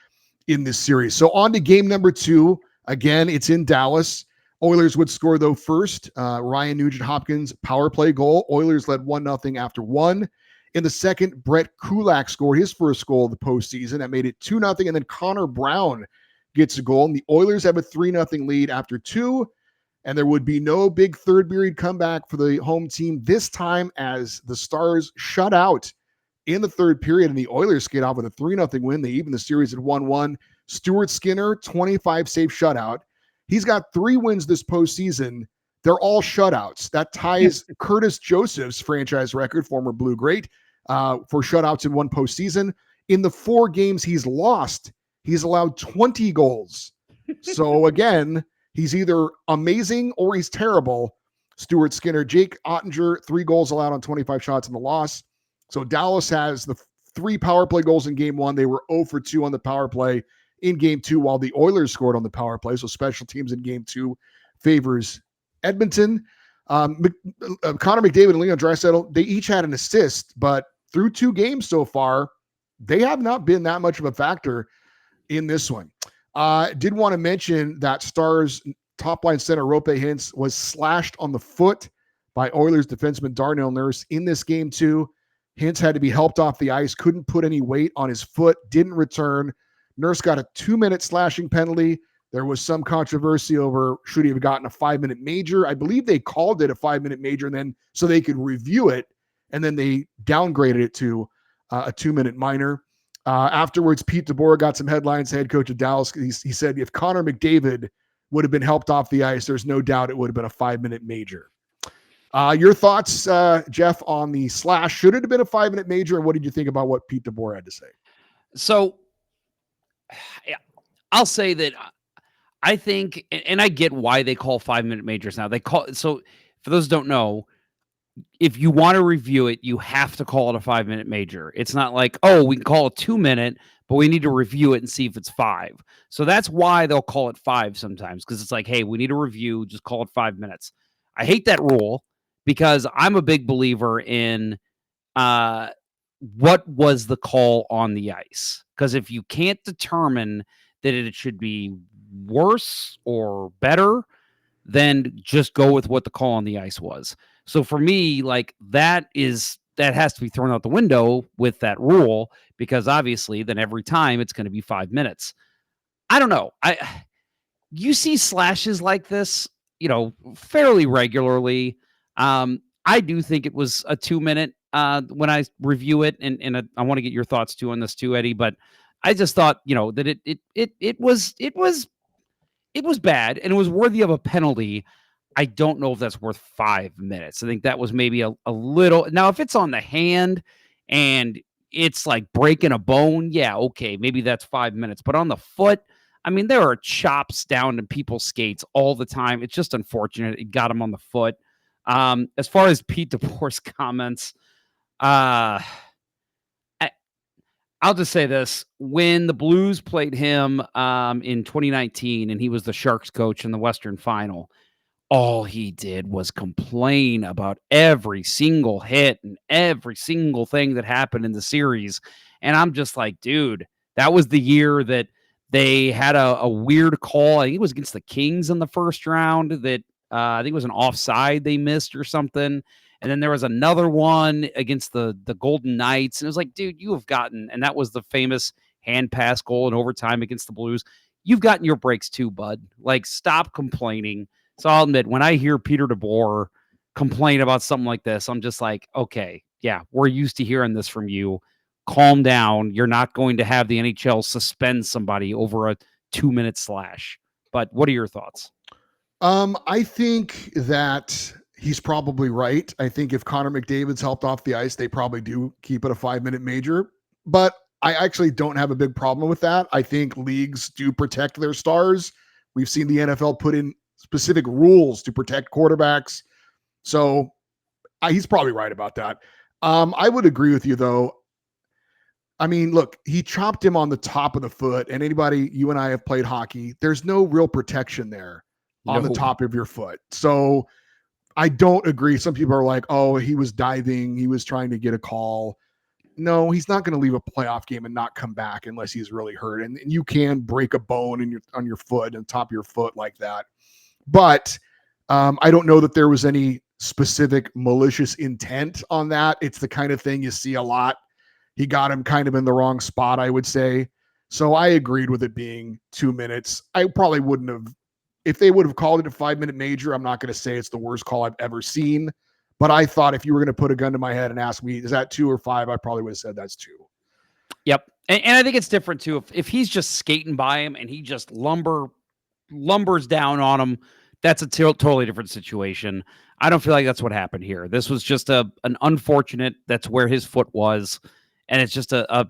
Speaker 1: in this series. So on to game number 2. Again, it's in Dallas. Oilers would score, though, first. Ryan Nugent-Hopkins power play goal. Oilers led 1-0 after 1. In the second, Brett Kulak scored his first goal of the postseason. That made it 2-0, and then Connor Brown gets a goal. And the Oilers have a 3-0 lead after 2. And there would be no big third period comeback for the home team this time, as the Stars shut out in the third period, and the Oilers skate off with a 3-0 win. They even the series at 1-1. Stuart Skinner, 25 save shutout. He's got 3 wins this postseason. They're all shutouts. That ties Curtis Joseph's franchise record, former Blue Great, for shutouts in one postseason. In the 4 games he's lost, he's allowed 20 goals. So again, he's either amazing or he's terrible. Stuart Skinner. Jake Ottinger, 3 goals allowed on 25 shots in the loss. So Dallas has the 3 power play goals in game 1. They were 0 for 2 on the power play in game 2, while the Oilers scored on the power play. So special teams in game 2 favors Edmonton. Connor McDavid and Leon Draisaitl, they each had an assist, but through 2 games so far, they have not been that much of a factor in this one. Did want to mention that Stars top line center Rope Hintz was slashed on the foot by Oilers defenseman Darnell Nurse in this game too. Hintz had to be helped off the ice, couldn't put any weight on his foot, didn't return. Nurse got a 2-minute slashing penalty. There was some controversy over should he have gotten a 5-minute major. I believe they called it a 5-minute major, and then so they could review it, and then they downgraded it to a 2-minute minor. Afterwards, Pete DeBoer got some headlines. Head coach of Dallas, he said if Connor McDavid would have been helped off the ice, there's no doubt it would have been a 5-minute major. Your thoughts, Jeff, on the slash? Should it have been a 5-minute major, and what did you think about what Pete DeBoer had to say?
Speaker 2: So Yeah, I'll say that I think, and I get why they call 5-minute majors now. They call so for those who don't know, if you want to review it, you have to call it a 5-minute major. It's not like, oh, we can call it 2-minute, but we need to review it and see if it's 5. So that's why they'll call it 5 sometimes, because it's like, hey, we need a review, just call it 5 minutes. I hate that rule because I'm a big believer in uh, what was the call on the ice. Because if you can't determine that it should be worse or better, then just go with what the call on the ice was. So for me, like that has to be thrown out the window with that rule, because obviously then every time it's going to be 5 minutes. I don't know. You see slashes like this, fairly regularly. I do think it was a 2-minute when I review it, and I want to get your thoughts too on this too, Eddie. But I just thought, that it was bad and it was worthy of a penalty. I don't know if that's worth 5 minutes. I think that was maybe a little. Now, if it's on the hand and it's like breaking a bone, yeah, okay, maybe that's 5 minutes. But on the foot, I mean, there are chops down to people's skates all the time. It's just unfortunate. It got him on the foot. As far as Pete DeBoer's comments, uh, I'll just say this. When the Blues played him in 2019 and he was the Sharks coach in the Western Final, all he did was complain about every single hit and every single thing that happened in the series. And I'm just like, dude, that was the year that they had a weird call. I think it was against the Kings in the first round that I think it was an offside they missed or something. And then there was another one against the Golden Knights. And it was like, dude, you have gotten, and that was the famous hand pass goal in overtime against the Blues. You've gotten your breaks too, bud. Like, stop complaining. So I'll admit, when I hear Peter DeBoer complain about something like this, I'm just like, okay, yeah, we're used to hearing this from you. Calm down. You're not going to have the NHL suspend somebody over a 2-minute slash. But what are your thoughts?
Speaker 1: I think that he's probably right. I think if Connor McDavid's helped off the ice, they probably do keep it a 5-minute major. But I actually don't have a big problem with that. I think leagues do protect their stars. We've seen the NFL put in specific rules to protect quarterbacks. So he's probably right about that. I would agree with you, though. I mean, look, he chopped him on the top of the foot. And anybody, you and I have played hockey, there's no real protection there on the top of your foot. So I don't agree. Some people are like, oh, he was diving. He was trying to get a call. No, he's not going to leave a playoff game and not come back unless he's really hurt. And you can break a bone on your foot and top of your foot like that. But I don't know that there was any specific malicious intent on that. It's the kind of thing you see a lot. He got him kind of in the wrong spot, I would say. So I agreed with it being 2 minutes. I probably wouldn't have, if they would have called it a 5-minute major, I'm not going to say it's the worst call I've ever seen. But I thought if you were going to put a gun to my head and ask me, is that 2 or 5? I probably would have said that's 2.
Speaker 2: Yep. And I think it's different too. If he's just skating by him and he just lumbers down on him, that's a totally different situation. I don't feel like that's what happened here. This was just an unfortunate, that's where his foot was. And it's just a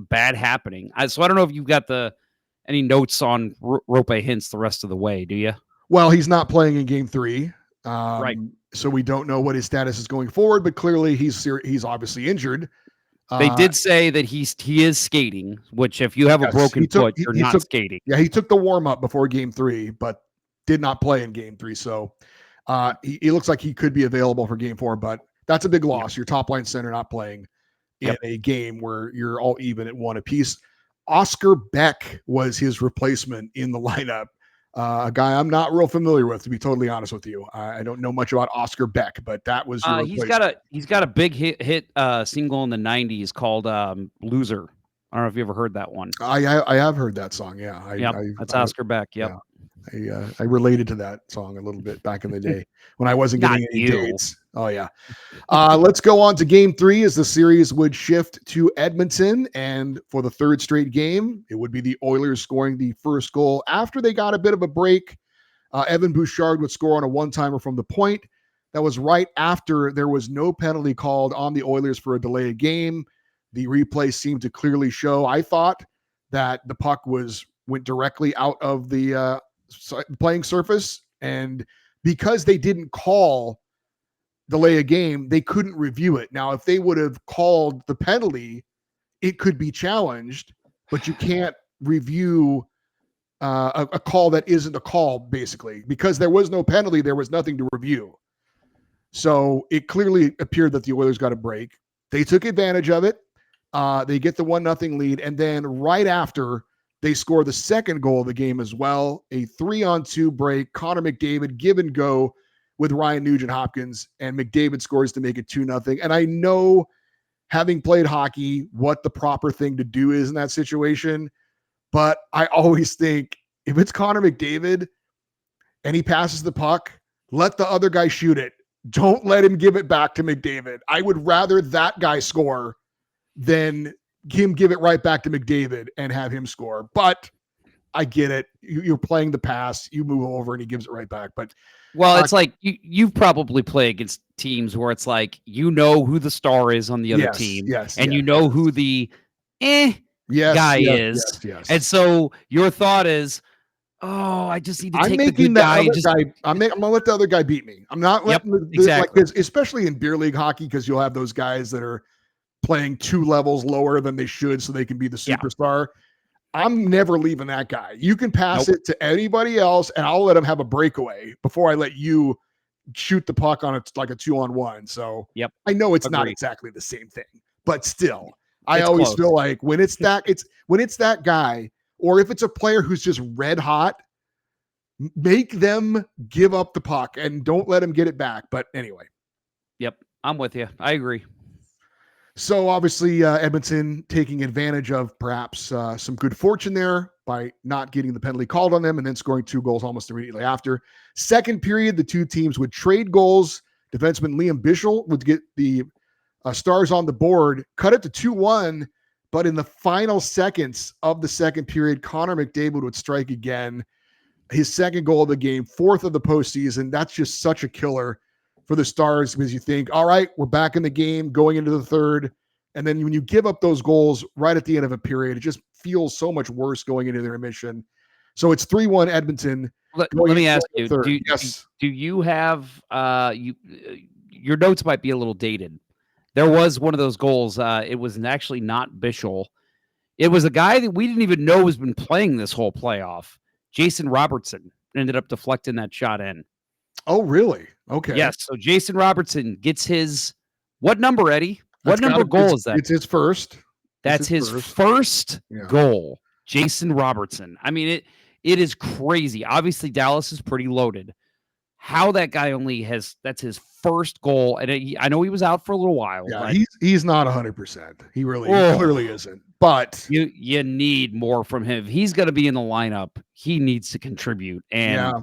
Speaker 2: bad happening. So I don't know if you've got any notes on Rope Hintz the rest of the way, do you?
Speaker 1: Well, he's not playing in game 3.
Speaker 2: Right.
Speaker 1: So we don't know what his status is going forward, but clearly he's obviously injured.
Speaker 2: They did say that he is skating, which if you have a broken foot, you're not skating.
Speaker 1: Yeah, he took the warm-up before game 3, but did not play in game 3. So he looks like he could be available for game 4, but that's a big loss. Your top line center not playing in a game where you're all even at 1 apiece. Oscar Beck was his replacement in the lineup. A guy I'm not real familiar with, to be totally honest with you. I don't know much about Oscar Beck, but that was your
Speaker 2: he's got a big hit single in the 90s called Loser. I don't know if you ever heard that one.
Speaker 1: I have heard that song. Yeah.
Speaker 2: That's Oscar Beck. Yep.
Speaker 1: Yeah. I related to that song a little bit back in the day when I wasn't getting any dates. Oh yeah. Let's go on to game 3 as the series would shift to Edmonton. And for the 3rd straight game, it would be the Oilers scoring the first goal after they got a bit of a break. Evan Bouchard would score on a one-timer from the point. That was right after there was no penalty called on the Oilers for a delay of game. The replay seemed to clearly show, I thought, that the puck went directly out of the playing surface, and because they didn't call delay a game, they couldn't review it. Now, if they would have called the penalty, it could be challenged, but you can't review a call that isn't a call, basically, because there was no penalty. There was nothing to review. So it clearly appeared that the Oilers got a break. They took advantage of it. They get the 1-0 lead. And then right after, they score the second goal of the game as well. A 3-on-2 break. Connor McDavid give and go with Ryan Nugent-Hopkins, and McDavid scores to make it 2-0. And I know, having played hockey, what the proper thing to do is in that situation. But I always think if it's Connor McDavid and he passes the puck, let the other guy shoot it. Don't let him give it back to McDavid. I would rather that guy score than him give it right back to McDavid and have him score. But I get it. You're playing the pass. You move over and he gives it right back. But
Speaker 2: it's like you've probably played against teams where it's like, you know who the star is on the other team. You know who the guy is.
Speaker 1: Yes.
Speaker 2: And so your thought is, oh, I just need to take the good
Speaker 1: guy.
Speaker 2: guy.
Speaker 1: I'm going to let the other guy beat me. I'm not letting
Speaker 2: exactly.
Speaker 1: like, especially in beer league hockey, because you'll have those guys that are playing 2 levels lower than they should so they can be the superstar. I'm never leaving that guy. You can pass it to anybody else, and I'll let him have a breakaway before I let you shoot the puck on like a 2-on-1. So I know it's not exactly the same thing, but still, I always feel like when it's that guy, or if it's a player who's just red hot, make them give up the puck and don't let them get it back. But anyway.
Speaker 2: Yep. I'm with you. I agree.
Speaker 1: So obviously Edmonton taking advantage of perhaps some good fortune there by not getting the penalty called on them and then scoring 2 goals almost immediately after. Second period, the two teams would trade goals. Defenseman Liam Bichel would get the Stars on the board, cut it to 2-1, but in the final seconds of the second period, Connor McDavid would strike again. His second goal of the game, 4th of the postseason. That's just such a killer for the Stars, because you think, all right, we're back in the game going into the third. And then when you give up those goals right at the end of a period, it just feels so much worse going into the intermission. So it's 3-1 Edmonton.
Speaker 2: Let me ask you, do you have your notes might be a little dated. There was one of those goals. It was actually not Bichel. It was a guy that we didn't even know has been playing this whole playoff. Jason Robertson ended up deflecting that shot in.
Speaker 1: Oh, really? Okay.
Speaker 2: Yes. So Jason Robertson gets his what number, Eddie? What number goal is that?
Speaker 1: It's his first.
Speaker 2: That's his first goal. Jason Robertson. I mean, it is crazy. Obviously, Dallas is pretty loaded. How that guy that's his first goal. And I know he was out for a little while.
Speaker 1: Yeah, he's not 100%. He clearly isn't. But
Speaker 2: you need more from him. If he's going to be in the lineup, he needs to contribute. And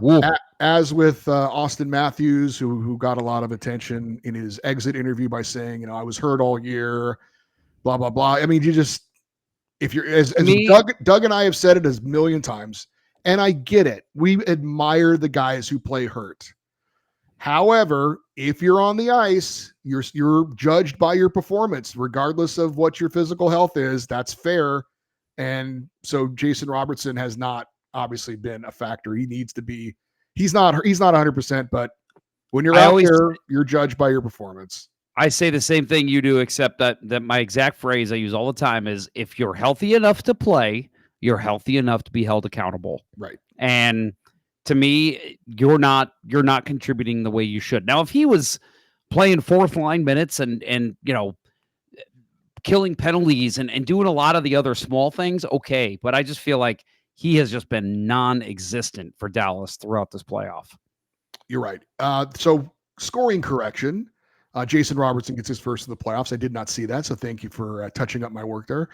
Speaker 1: as with Austin Matthews, who got a lot of attention in his exit interview by saying, I was hurt all year, blah, blah, blah. I mean, if you're as Doug and I have said it a million times, and I get it. We admire the guys who play hurt. However, if you're on the ice, you're judged by your performance, regardless of what your physical health is. That's fair. And so Jason Robertson has not obviously been a factor. He needs to be. He's not 100%, but when you're out there, you're judged by your performance.
Speaker 2: I say the same thing you do, except that my exact phrase I use all the time is, if you're healthy enough to play, you're healthy enough to be held accountable.
Speaker 1: Right.
Speaker 2: And to me, you're not contributing the way you should. Now, if he was playing 4th line minutes and killing penalties and doing a lot of the other small things, okay. But I just feel like he has just been non-existent for Dallas throughout this playoff. You're
Speaker 1: right. So scoring correction. Jason Robertson gets his first of the playoffs. I did not see that, so thank you for touching up my work there.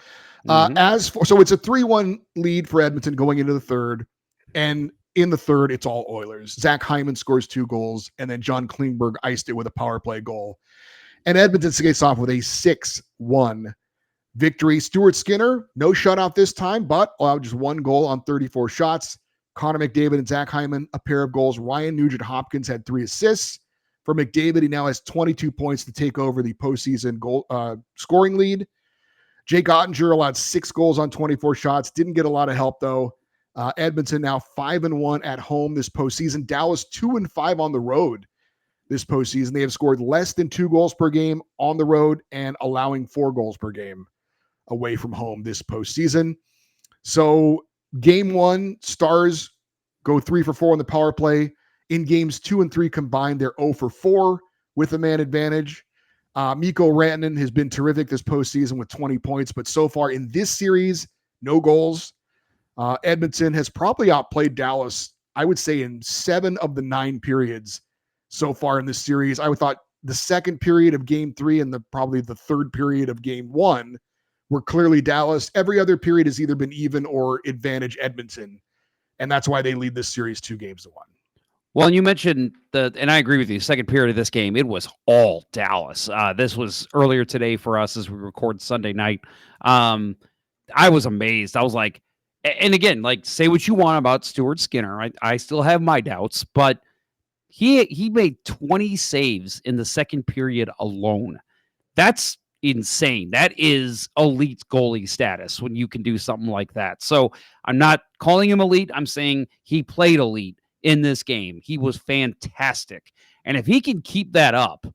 Speaker 1: So it's a 3-1 lead for Edmonton going into the third, and in the third, it's all Oilers. Zach Hyman scores 2 goals, and then John Klingberg iced it with a power play goal. And Edmonton skates off with a 6-1 victory. Stuart Skinner, no shutout this time, but allowed just 1 goal on 34 shots. Connor McDavid and Zach Hyman, a pair of goals. Ryan Nugent-Hopkins had 3 assists. For McDavid, he now has 22 points to take over the postseason goal scoring lead. Jake Ottinger allowed 6 goals on 24 shots. Didn't get a lot of help, though. Edmonton now 5-1 at home this postseason. Dallas 2-5 on the road this postseason. They have scored less than 2 goals per game on the road and allowing 4 goals per game away from home this postseason. So game 1, Stars go 3 for 4 on the power play. In games 2 and 3 combined, they're 0 for 4 with a man advantage. Mikko Rantanen has been terrific this postseason with 20 points, but so far in this series, no goals. Edmonton has probably outplayed Dallas, I would say, in 7 of the 9 periods so far in this series. I would thought the second period of game 3 and probably the third period of game 1 were clearly Dallas. Every other period has either been even or advantage Edmonton, and that's why they lead this series 2-1.
Speaker 2: Well, and you mentioned and I agree with you, second period of this game, it was all Dallas. This was earlier today for us as we record Sunday night. I was amazed. I was like, and again, like, say what you want about Stuart Skinner. I still have my doubts, but he made 20 saves in the second period alone. That's insane. That is elite goalie status when you can do something like that. So I'm not calling him elite. I'm saying he played elite in this game. He was fantastic. And if he can keep that up,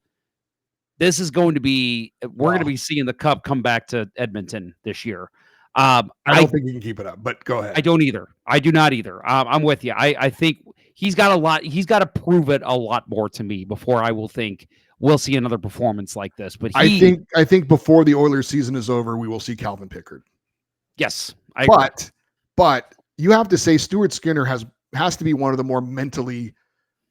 Speaker 2: this is going to be, we're going to be seeing the Cup come back to Edmonton this year.
Speaker 1: I don't think he can keep it up, but go ahead.
Speaker 2: I don't either. I do not either. I'm with you. I think he's got to prove it a lot more to me before I will think we'll see another performance like this. But I
Speaker 1: think before the Oilers season is over, we will see Calvin Pickard.
Speaker 2: Yes.
Speaker 1: But you have to say Stuart Skinner has to be one of the more mentally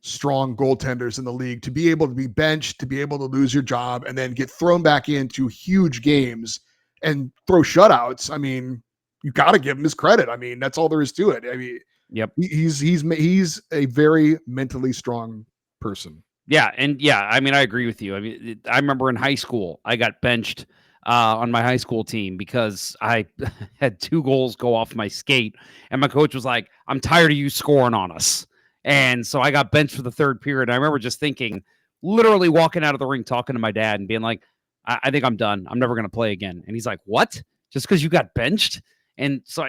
Speaker 1: strong goaltenders in the league to be able to be benched, to be able to lose your job and then get thrown back into huge games and throw shutouts. I mean, you got to give him his credit. I mean, that's all there is to it. I mean,
Speaker 2: yep.
Speaker 1: He's a very mentally strong person.
Speaker 2: Yeah. And yeah, I mean, I agree with you. I mean, I remember in high school, I got benched on my high school team because I had 2 goals go off my skate. And my coach was like, I'm tired of you scoring on us. And so I got benched for the third period. I remember just thinking, literally walking out of the ring, talking to my dad and being like, I think I'm done. I'm never going to play again. And he's like, what? Just because you got benched? And so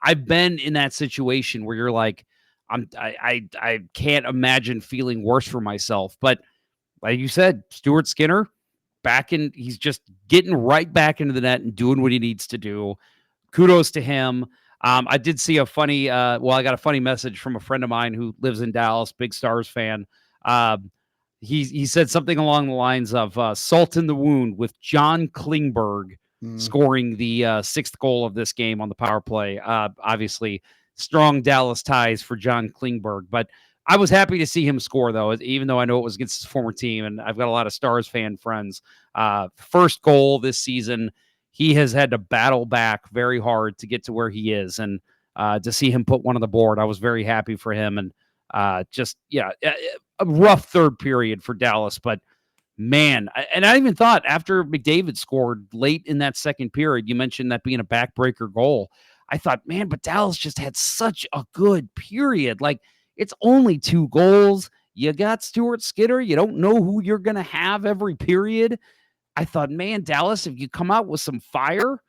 Speaker 2: I've been in that situation where you're like, I can't imagine feeling worse for myself. But like you said, Stuart Skinner, he's just getting right back into the net and doing what he needs to do. Kudos to him. I did see I got a funny message from a friend of mine who lives in Dallas, big Stars fan. He said something along the lines of salt in the wound with John Klingberg scoring the 6th goal of this game on the power play. Obviously, strong Dallas ties for John Klingberg, but I was happy to see him score, though, even though I know it was against his former team, and I've got a lot of Stars fan friends. First goal this season, he has had to battle back very hard to get to where he is, and to see him put one on the board, I was very happy for him, and a rough third period for Dallas, but man, and I even thought after McDavid scored late in that second period, you mentioned that being a backbreaker goal, I thought, man, but Dallas just had such a good period. Like, it's only 2 goals. You got Stuart Skinner. You don't know who you're going to have every period. I thought, man, Dallas, if you come out with some fire,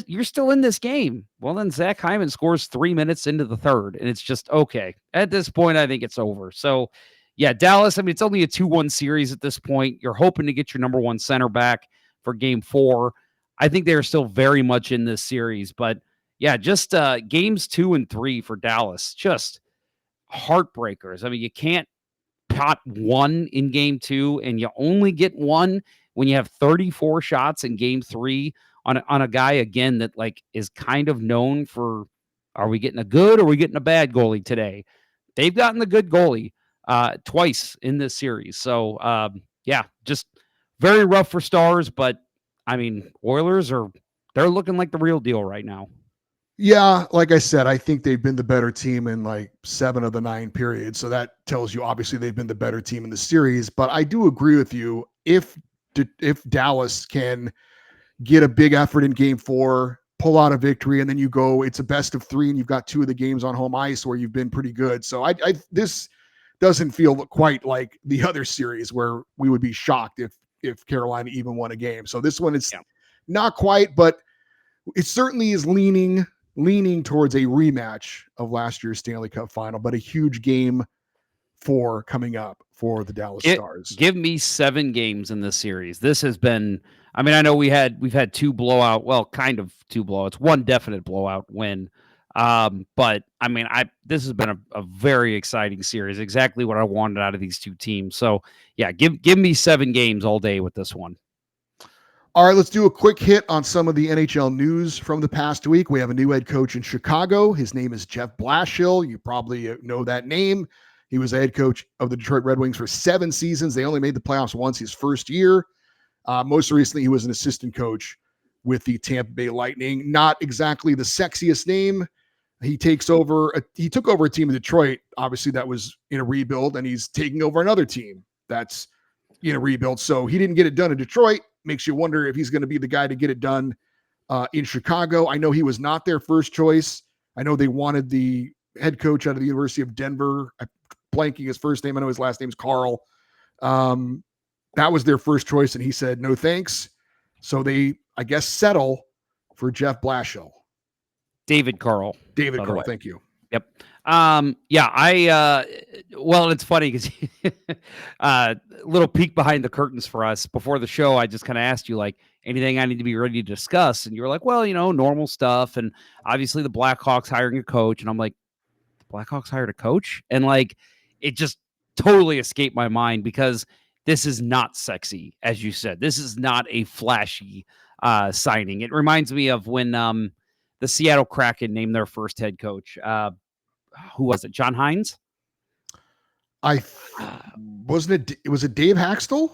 Speaker 2: you're still in this game. Well, then Zach Hyman scores 3 minutes into the third, and it's just, okay. At this point, I think it's over. So, yeah, Dallas, I mean, it's only a 2-1 series at this point. You're hoping to get your number 1 center back for game 4. I think they're still very much in this series. But, yeah, just games 2 and 3 for Dallas, just heartbreakers. I mean, you can't pot 1 in game 2, and you only get 1 when you have 34 shots in game 3 on a guy, again, that like is kind of known for, are we getting a good or are we getting a bad goalie today? They've gotten the good goalie twice in this series. So, yeah, just very rough for Stars, but I mean, Oilers they're looking like the real deal right now.
Speaker 1: Yeah, like I said, I think they've been the better team in like 7 of the 9 periods. So that tells you obviously they've been the better team in the series. But I do agree with you. If Dallas can get a big effort in game 4, pull out a victory, and then you go, it's a best of 3, and you've got 2 of the games on home ice where you've been pretty good. So this doesn't feel quite like the other series where we would be shocked if Carolina even won a game. So this one is Not quite, but it certainly is leaning towards a rematch of last year's Stanley Cup final, but a huge game for coming up for the Dallas Stars.
Speaker 2: Give me 7 games in this series. This has been, I mean, I know we've had 2 blowout, well, kind of 2 blowouts, 1 definite blowout win. But I mean, this has been a very exciting series, exactly what I wanted out of these 2 teams. So yeah, give me 7 games all day with this one.
Speaker 1: All right, let's do a quick hit on some of the NHL news from the past week. We have a new head coach in Chicago. His name is Jeff Blashill. You probably know that name. He was the head coach of the Detroit Red Wings for 7 seasons. They only made the playoffs once his first year. Most recently, he was an assistant coach with the Tampa Bay Lightning. Not exactly the sexiest name. He took over a team in Detroit, obviously, that was in a rebuild, and he's taking over another team that's in a rebuild. So he didn't get it done in Detroit. Makes you wonder if he's going to be the guy to get it done in Chicago. I know he was not their first choice. I know they wanted the head coach out of the University of Denver. I'm blanking his first name. I know his last name's Carl. That was their first choice, and he said, no thanks. So they, I guess, settle for Jeff Blashill.
Speaker 2: David Carl.
Speaker 1: Thank you.
Speaker 2: Yep. Well, it's funny because little peek behind the curtains for us before the show. I just kind of asked you, like, anything I need to be ready to discuss, and you were like, well, normal stuff, and obviously the Blackhawks hiring a coach, and I'm like, the Blackhawks hired a coach, and like, it just totally escaped my mind because this is not sexy, as you said. This is not a flashy signing. It reminds me of when the Seattle Kraken named their first head coach. Who was it? John Hines?
Speaker 1: Was it Dave Haxtell?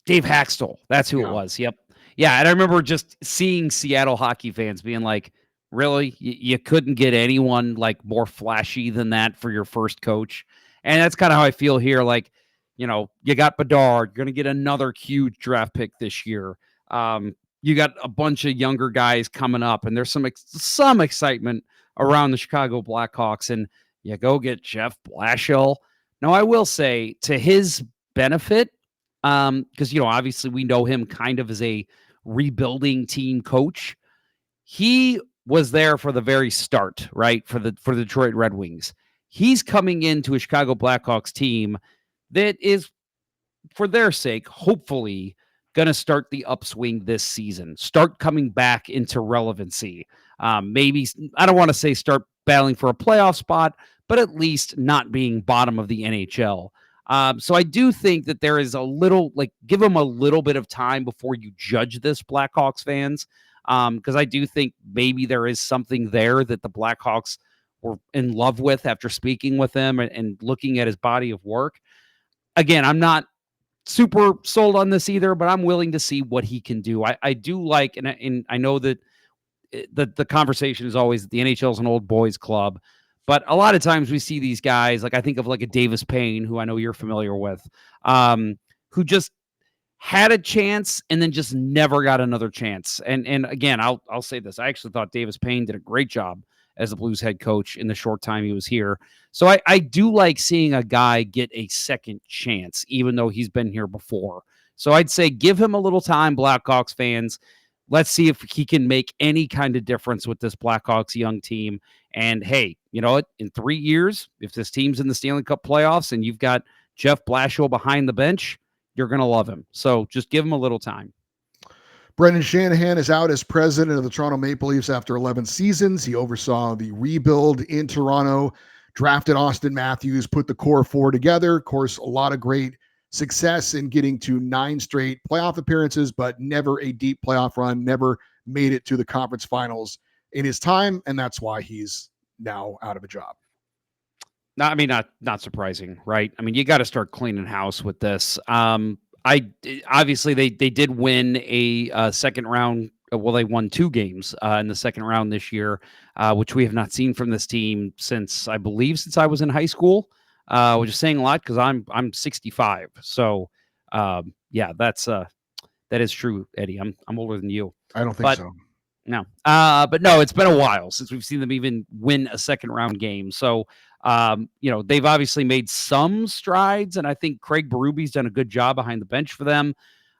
Speaker 2: Dave Haxtell. That's who it was. Yep. Yeah, and I remember just seeing Seattle hockey fans being like, really? You couldn't get anyone like more flashy than that for your first coach? And that's kind of how I feel here. Like, you got Bedard. You're going to get another huge draft pick this year. You got a bunch of younger guys coming up, and there's some excitement around the Chicago Blackhawks, and you go get Jeff Blashill. Now, I will say, to his benefit, because obviously we know him kind of as a rebuilding team coach. He was there for the very start, right? For the Detroit Red Wings. He's coming into a Chicago Blackhawks team that is, for their sake, hopefully going to start the upswing this season, start coming back into relevancy. Maybe, I don't want to say start battling for a playoff spot, but at least not being bottom of the NHL. So I do think that there is a little, give them a little bit of time before you judge this, Blackhawks fans, because I do think maybe there is something there that the Blackhawks were in love with after speaking with him and looking at his body of work. Again, I'm not super sold on this either, but I'm willing to see what he can do. I do like, and I know that the conversation is always the NHL is an old boys club, but a lot of times we see these guys, like I think of like a Davis Payne, who I know you're familiar with, who just had a chance and then just never got another chance. And again, I'll say this. I actually thought Davis Payne did a great job as the Blues head coach in the short time he was here. So I do like seeing a guy get a second chance, even though he's been here before. So I'd say give him a little time, Blackhawks fans. Let's see if he can make any kind of difference with this Blackhawks young team. And hey, you know what? In 3 years, if this team's in the Stanley Cup playoffs and you've got Jeff Blashill behind the bench, you're going to love him. So just give him a little time.
Speaker 1: Brendan Shanahan is out as president of the Toronto Maple Leafs after 11 seasons. He oversaw the rebuild in Toronto, drafted Austin Matthews, put the core four together. Of course, a lot of great success in getting to 9 straight playoff appearances, but never a deep playoff run, never made it to the conference finals in his time, and that's why he's now out of a job.
Speaker 2: No, I mean, not surprising, right? I mean, you got to start cleaning house with this. Obviously they did win a second round. Well, they won 2 games in the second round this year, which we have not seen from this team since I was in high school. Which is saying a lot because I'm 65. So yeah, that is true, Eddie. I'm older than you.
Speaker 1: I don't think so.
Speaker 2: No, but no, it's been a while since we've seen them even win a second round game. So, they've obviously made some strides, and I think Craig Berube's done a good job behind the bench for them.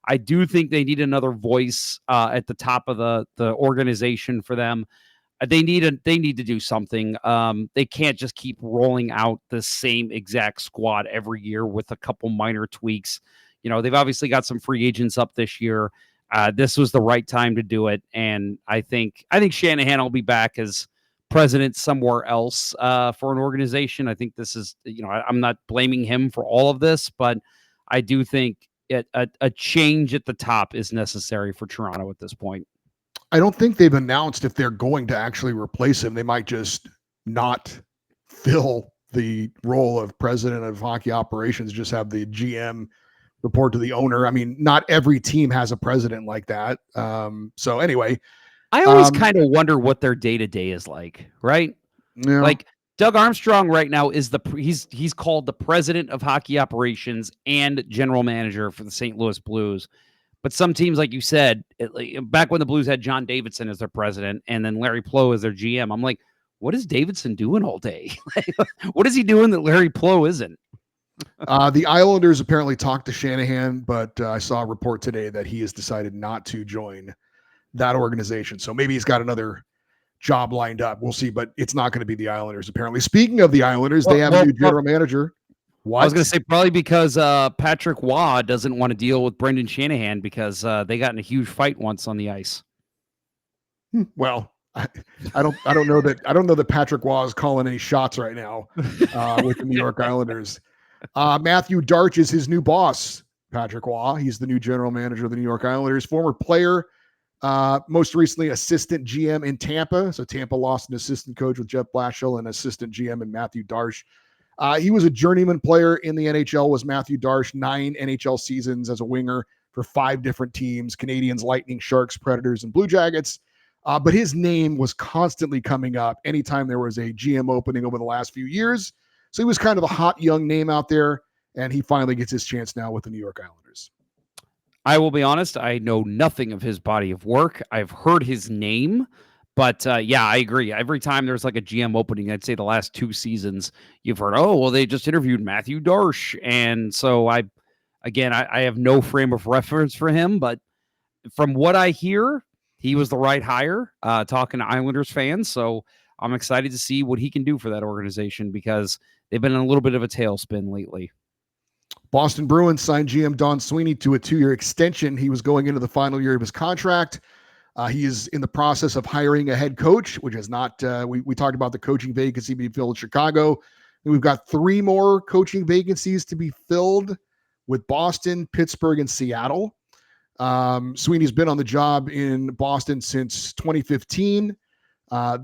Speaker 2: I do think they need another voice at the top of the organization for them. They need to do something. They can't just keep rolling out the same exact squad every year with a couple minor tweaks. They've obviously got some free agents up this year. This was the right time to do it, and I think Shanahan will be back as president somewhere else for an organization. I think this is, I'm not blaming him for all of this, but I do think a change at the top is necessary for Toronto at this point.
Speaker 1: I don't think they've announced if they're going to actually replace him. They might just not fill the role of president of hockey operations, just have the GM report to the owner. I mean, not every team has a president like that. So anyway,
Speaker 2: I always kind of wonder what their day-to-day is like, right?
Speaker 1: Yeah.
Speaker 2: Like Doug Armstrong right now is he's called the president of hockey operations and general manager for the St. Louis Blues. But some teams, like you said, back when the Blues had John Davidson as their president and then Larry Plow as their GM, I'm like, what is Davidson doing all day? What is he doing that Larry Plow isn't?
Speaker 1: The Islanders apparently talked to Shanahan, but I saw a report today that he has decided not to join that organization. So maybe he's got another job lined up. We'll see, but it's not going to be the Islanders, apparently. Speaking of the Islanders, they have a new general manager. What?
Speaker 2: I was going to say probably because Patrick Waugh doesn't want to deal with Brendan Shanahan because they got in a huge fight once on the ice.
Speaker 1: Well, I don't know that Patrick Waugh is calling any shots right now with the New York Islanders. Matthew Darch is his new boss, Patrick Waugh. He's the new general manager of the New York Islanders, former player, most recently assistant GM in Tampa. So Tampa lost an assistant coach with Jeff Blashill and assistant GM in Matthew Darch. He was a journeyman player in the NHL, was Matthew Darch, 9 NHL seasons as a winger for 5 different teams, Canadians, Lightning, Sharks, Predators, and Blue Jackets. But his name was constantly coming up anytime there was a GM opening over the last few years. So he was kind of a hot young name out there, and he finally gets his chance now with the New York Islanders.
Speaker 2: I will be honest, I know nothing of his body of work. I've heard his name. But yeah, I agree. Every time there's like a GM opening, I'd say the last 2 seasons, you've heard, oh, well, they just interviewed Matthew Darch. And so I have no frame of reference for him. But from what I hear, he was the right hire, talking to Islanders fans. So I'm excited to see what he can do for that organization because they've been in a little bit of a tailspin lately.
Speaker 1: Boston Bruins signed GM Don Sweeney to a 2-year extension. He was going into the final year of his contract. He is in the process of hiring a head coach, which is not, we talked about the coaching vacancy being filled in Chicago. And we've got 3 more coaching vacancies to be filled with Boston, Pittsburgh, and Seattle. Sweeney's been on the job in Boston since 2015.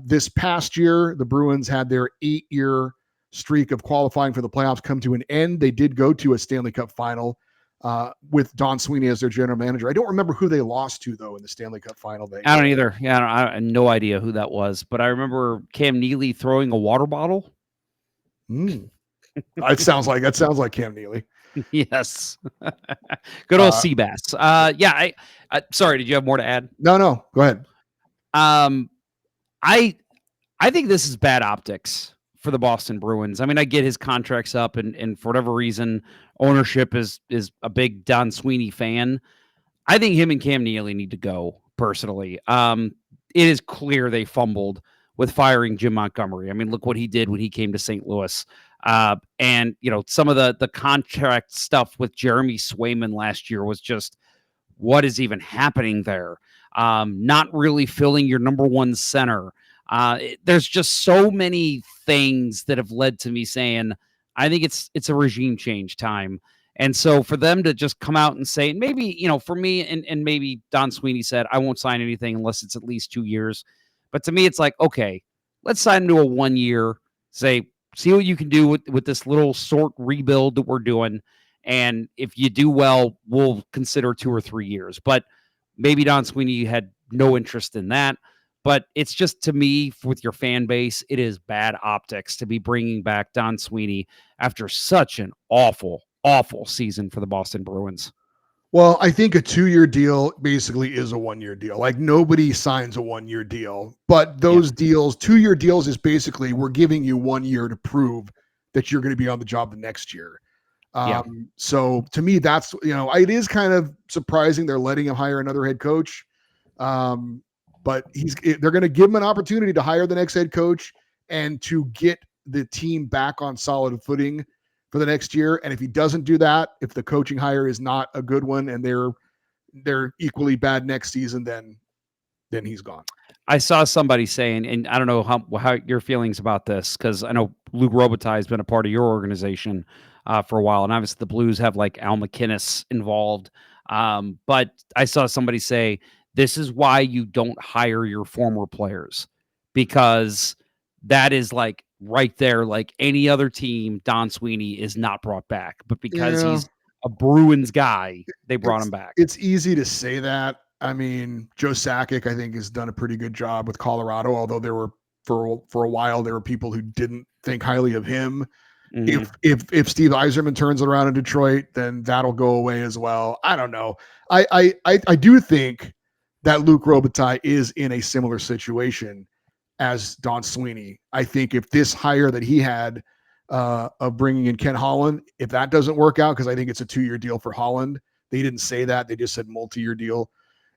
Speaker 1: This past year, the Bruins had their 8-year streak of qualifying for the playoffs come to an end. They did go to a Stanley Cup final with Don Sweeney as their general manager. I don't remember who they lost to, though, in the Stanley Cup final.
Speaker 2: I don't either. Yeah, I have no idea who that was, but I remember Cam Neely throwing a water bottle.
Speaker 1: That sounds like Cam Neely.
Speaker 2: Yes. Good old Seabass. Yeah, I sorry, did you have more to add?
Speaker 1: No, go ahead.
Speaker 2: I think this is bad optics for the Boston Bruins. I mean, I get his contract's up and for whatever reason, ownership is a big Don Sweeney fan. I think him and Cam Neely need to go personally. It is clear they fumbled with firing Jim Montgomery. I mean, look what he did when he came to St. Louis. And some of the contract stuff with Jeremy Swayman last year was just, what is even happening there? Not really filling your number 1 center. There's just so many things that have led to me saying, I think it's a regime change time. And so for them to just come out and say, maybe, for me and maybe Don Sweeney said, I won't sign anything unless it's at least 2 years. But to me, it's like, okay, let's sign him to a 1 year, see what you can do with this little sort rebuild that we're doing. And if you do well, we'll consider 2 or 3 years. But maybe Don Sweeney had no interest in that. But it's just, to me, with your fan base, it is bad optics to be bringing back Don Sweeney after such an awful, awful season for the Boston Bruins.
Speaker 1: Well, I think a 2-year deal basically is a 1-year deal. Like, nobody signs a 1-year deal, but those deals, 2-year deals is basically, we're giving you 1 year to prove that you're going to be on the job the next year.
Speaker 2: Yeah.
Speaker 1: So to me, that's, it is kind of surprising they're letting him hire another head coach. But they're going to give him an opportunity to hire the next head coach and to get the team back on solid footing for the next year. And if he doesn't do that, if the coaching hire is not a good one and they're equally bad next season, then he's gone.
Speaker 2: I saw somebody saying, and I don't know how your feelings about this, because I know Luke Robitaille has been a part of your organization for a while, and obviously the Blues have like Al McInnes involved. But I saw somebody say, this is why you don't hire your former players, because that is like right there, like any other team, Don Sweeney is not brought back, but because he's a Bruins guy, they brought him back.
Speaker 1: It's easy to say that. I mean, Joe Sakic, I think, has done a pretty good job with Colorado, although there were for a while there were people who didn't think highly of him.
Speaker 2: Mhm.
Speaker 1: If Steve Yzerman turns it around in Detroit, then that'll go away as well. I don't know. I do think that Luke Robitaille is in a similar situation as Don Sweeney. I think if this hire that he had of bringing in Ken Holland, if that doesn't work out, because I think it's a 2-year deal for Holland. They didn't say that. They just said multi-year deal.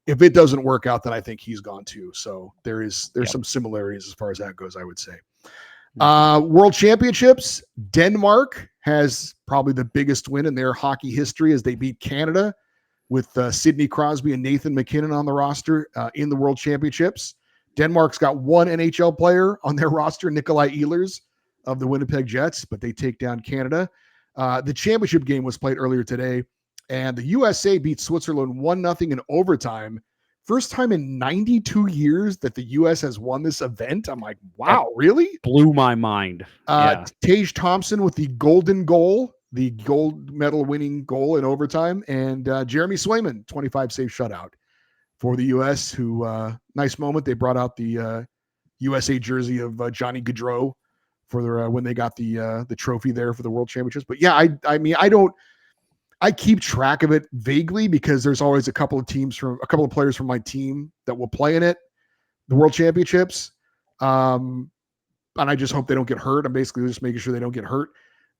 Speaker 1: If it doesn't work out, then I think he's gone too. So there's some similarities as far as that goes, I would say. World Championships, Denmark has probably the biggest win in their hockey history as they beat Canada with Sidney Crosby and Nathan McKinnon on the roster in the World Championships. Denmark's got one NHL player on their roster, Nikolai Ehlers of the Winnipeg Jets, but they take down Canada. The championship game was played earlier today, and the USA beat Switzerland 1-0 in overtime. First time in 92 years that the U.S. has won this event. I'm like, wow, really?
Speaker 2: Blew my mind.
Speaker 1: Tage Thompson with the golden goal, the gold medal winning goal in overtime, and Jeremy Swayman, 25 save shutout for the U.S., who, nice moment. They brought out the USA jersey of Johnny Gaudreau for their, when they got the trophy there for the World Championships. But yeah, I keep track of it vaguely because there's always a couple of players from my team that will play in it, the World Championships. And I just hope they don't get hurt. I'm basically just making sure they don't get hurt.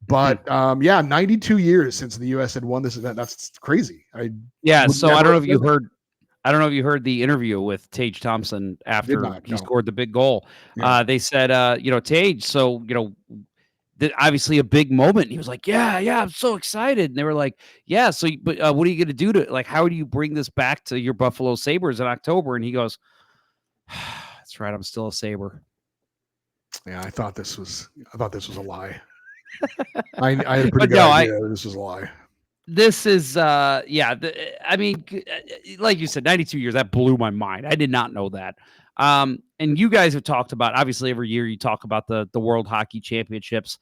Speaker 1: But 92 years since the U.S. had won this event. That's crazy.
Speaker 2: So I don't know if you heard. I don't know if you heard the interview with Tage Thompson after he scored the big goal. Yeah. They said, Tage, so, obviously a big moment. And he was like, yeah, I'm so excited. And they were like, yeah, so, but what are you going to do how do you bring this back to your Buffalo Sabres in October? And he goes, that's right, I'm still a Sabre.
Speaker 1: Yeah, I thought this was a lie. I had a pretty good idea this was a lie.
Speaker 2: This is, like you said, 92 years, that blew my mind. I did not know that. And you guys have talked about, obviously every year you talk about the World Hockey Championships.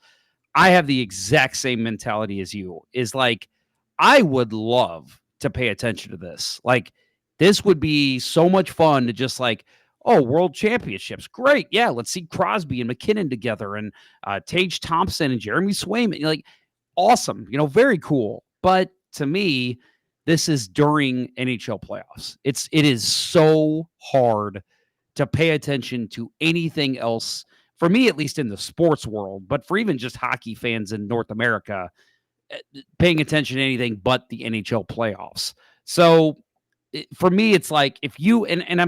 Speaker 2: I have the exact same mentality as you, is like, I would love to pay attention to this. Like, this would be so much fun to just World Championships. Great. Yeah. Let's see Crosby and McKinnon together and Tage Thompson and Jeremy Swayman. Awesome. Very cool. But to me, this is during NHL playoffs. It is so hard to pay attention to anything else, for me, at least in the sports world, but for even just hockey fans in North America, paying attention to anything but the NHL playoffs. So for me, it's like if you, and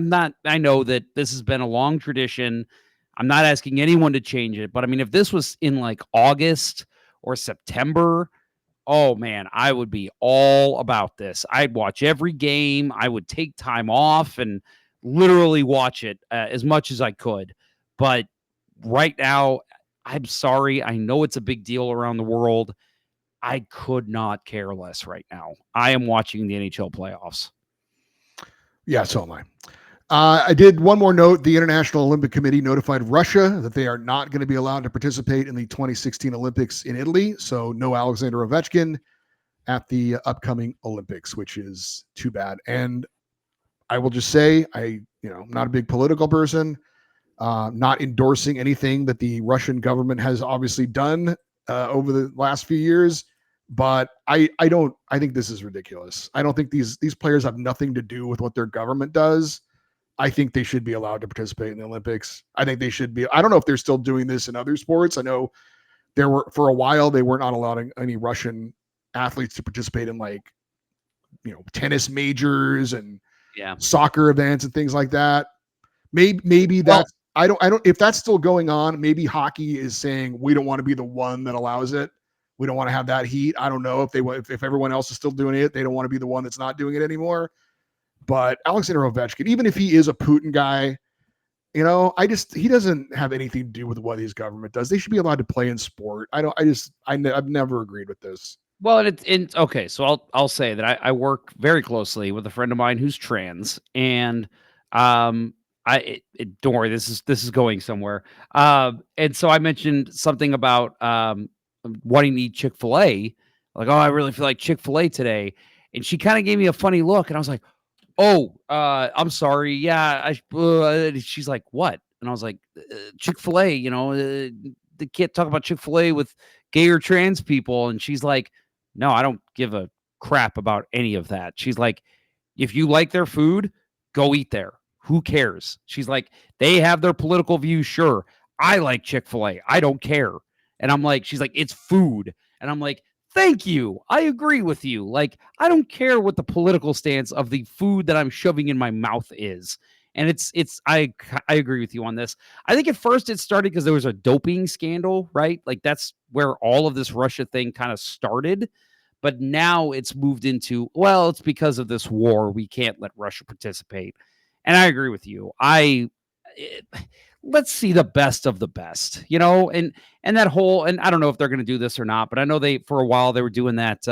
Speaker 2: I know that this has been a long tradition. I'm not asking anyone to change it, but I mean, if this was in August or September, oh man, I would be all about this. I'd watch every game. I would take time off and literally watch it as much as I could. But right now, I'm sorry. I know it's a big deal around the world. I could not care less right now. I am watching the NHL playoffs.
Speaker 1: Yeah, so am I. I did one more note. The International Olympic Committee notified Russia that they are not going to be allowed to participate in the 2016 Olympics in Italy. So no Alexander Ovechkin at the upcoming Olympics, which is too bad. And I will just say, I'm not a big political person, not endorsing anything that the Russian government has obviously done over the last few years. But I think this is ridiculous. I don't think these players have nothing to do with what their government does. I think they should be allowed to participate in the Olympics. I think they should be. I don't know if they're still doing this in other sports. I know for a while, they were not allowing any Russian athletes to participate in like, tennis majors and
Speaker 2: Yeah.
Speaker 1: soccer events and things like that. Maybe
Speaker 2: Well,
Speaker 1: that's, I don't, if that's still going on, maybe hockey is saying we don't want to be the one that allows it. We don't want to have that heat. I don't know if everyone else is still doing it, they don't want to be the one that's not doing it anymore. But Alexander Ovechkin, even if he is a Putin guy, he doesn't have anything to do with what his government does. They should be allowed to play in sport. I've never agreed with this.
Speaker 2: well, it's okay. So I'll say that I work very closely with a friend of mine who's trans, and don't worry, this is going somewhere. And so I mentioned something about wanting to eat Chick-fil-A, like, oh, I really feel like Chick-fil-A today, and she kind of gave me a funny look, and I was like, oh, I'm sorry, yeah, she's like, what? And I was like, Chick-fil-A, they can't talk about Chick-fil-A with gay or trans people, and she's like, no, I don't give a crap about any of that. She's like, if you like their food, go eat there. Who cares? She's like, they have their political views. Sure. I like Chick-fil-A. I don't care. And I'm like, she's like, it's food. And I'm like, thank you. I agree with you. Like, I don't care what the political stance of the food that I'm shoving in my mouth is. And I agree with you on this. I think at first it started because there was a doping scandal, right? Like that's where all of this Russia thing kind of started. But now it's moved into, well, it's because of this war. We can't let Russia participate. And I agree with you. Let's see the best of the best, and that whole, and I don't know if they're going to do this or not, but I know for a while they were doing that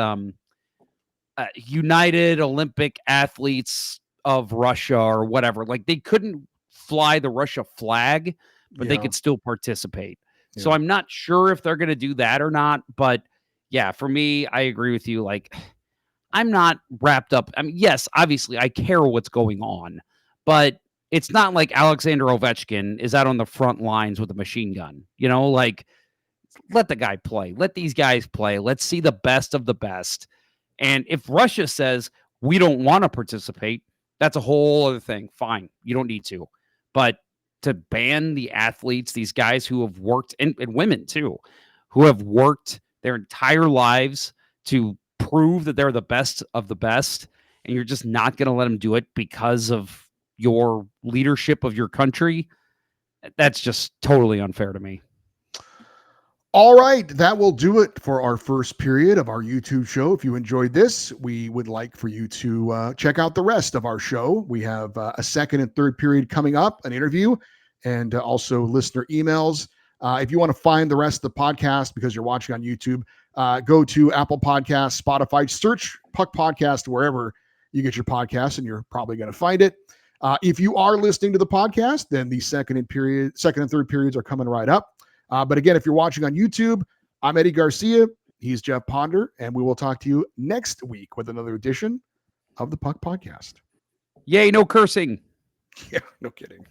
Speaker 2: United Olympic Athletes of Russia or whatever. Like they couldn't fly the Russia flag, but they could still participate. Yeah. So I'm not sure if they're going to do that or not, but yeah, for me, I agree with you. Like, I'm not wrapped up. I mean, yes, obviously, I care what's going on, but it's not like Alexander Ovechkin is out on the front lines with a machine gun. Like, let the guy play. Let these guys play. Let's see the best of the best. And if Russia says we don't want to participate, that's a whole other thing. Fine, you don't need to. But to ban the athletes, these guys who have worked, and women too, who have worked their entire lives to prove that they're the best of the best, and you're just not going to let them do it because of your leadership of your country, that's just totally unfair to me.
Speaker 1: All right, that will do it for our first period of our YouTube show. If you enjoyed this, we would like for you to check out the rest of our show. We have a second and third period coming up, an interview, and also listener emails. If you want to find the rest of the podcast because you're watching on YouTube, go to Apple Podcasts, Spotify, search Puck Podcast wherever you get your podcasts, and you're probably going to find it. If you are listening to the podcast, then the second and third periods are coming right up. But again, if you're watching on YouTube, I'm Eddie Garcia. He's Jeff Ponder, and we will talk to you next week with another edition of the Puck Podcast.
Speaker 2: Yay, no cursing.
Speaker 1: Yeah, no kidding.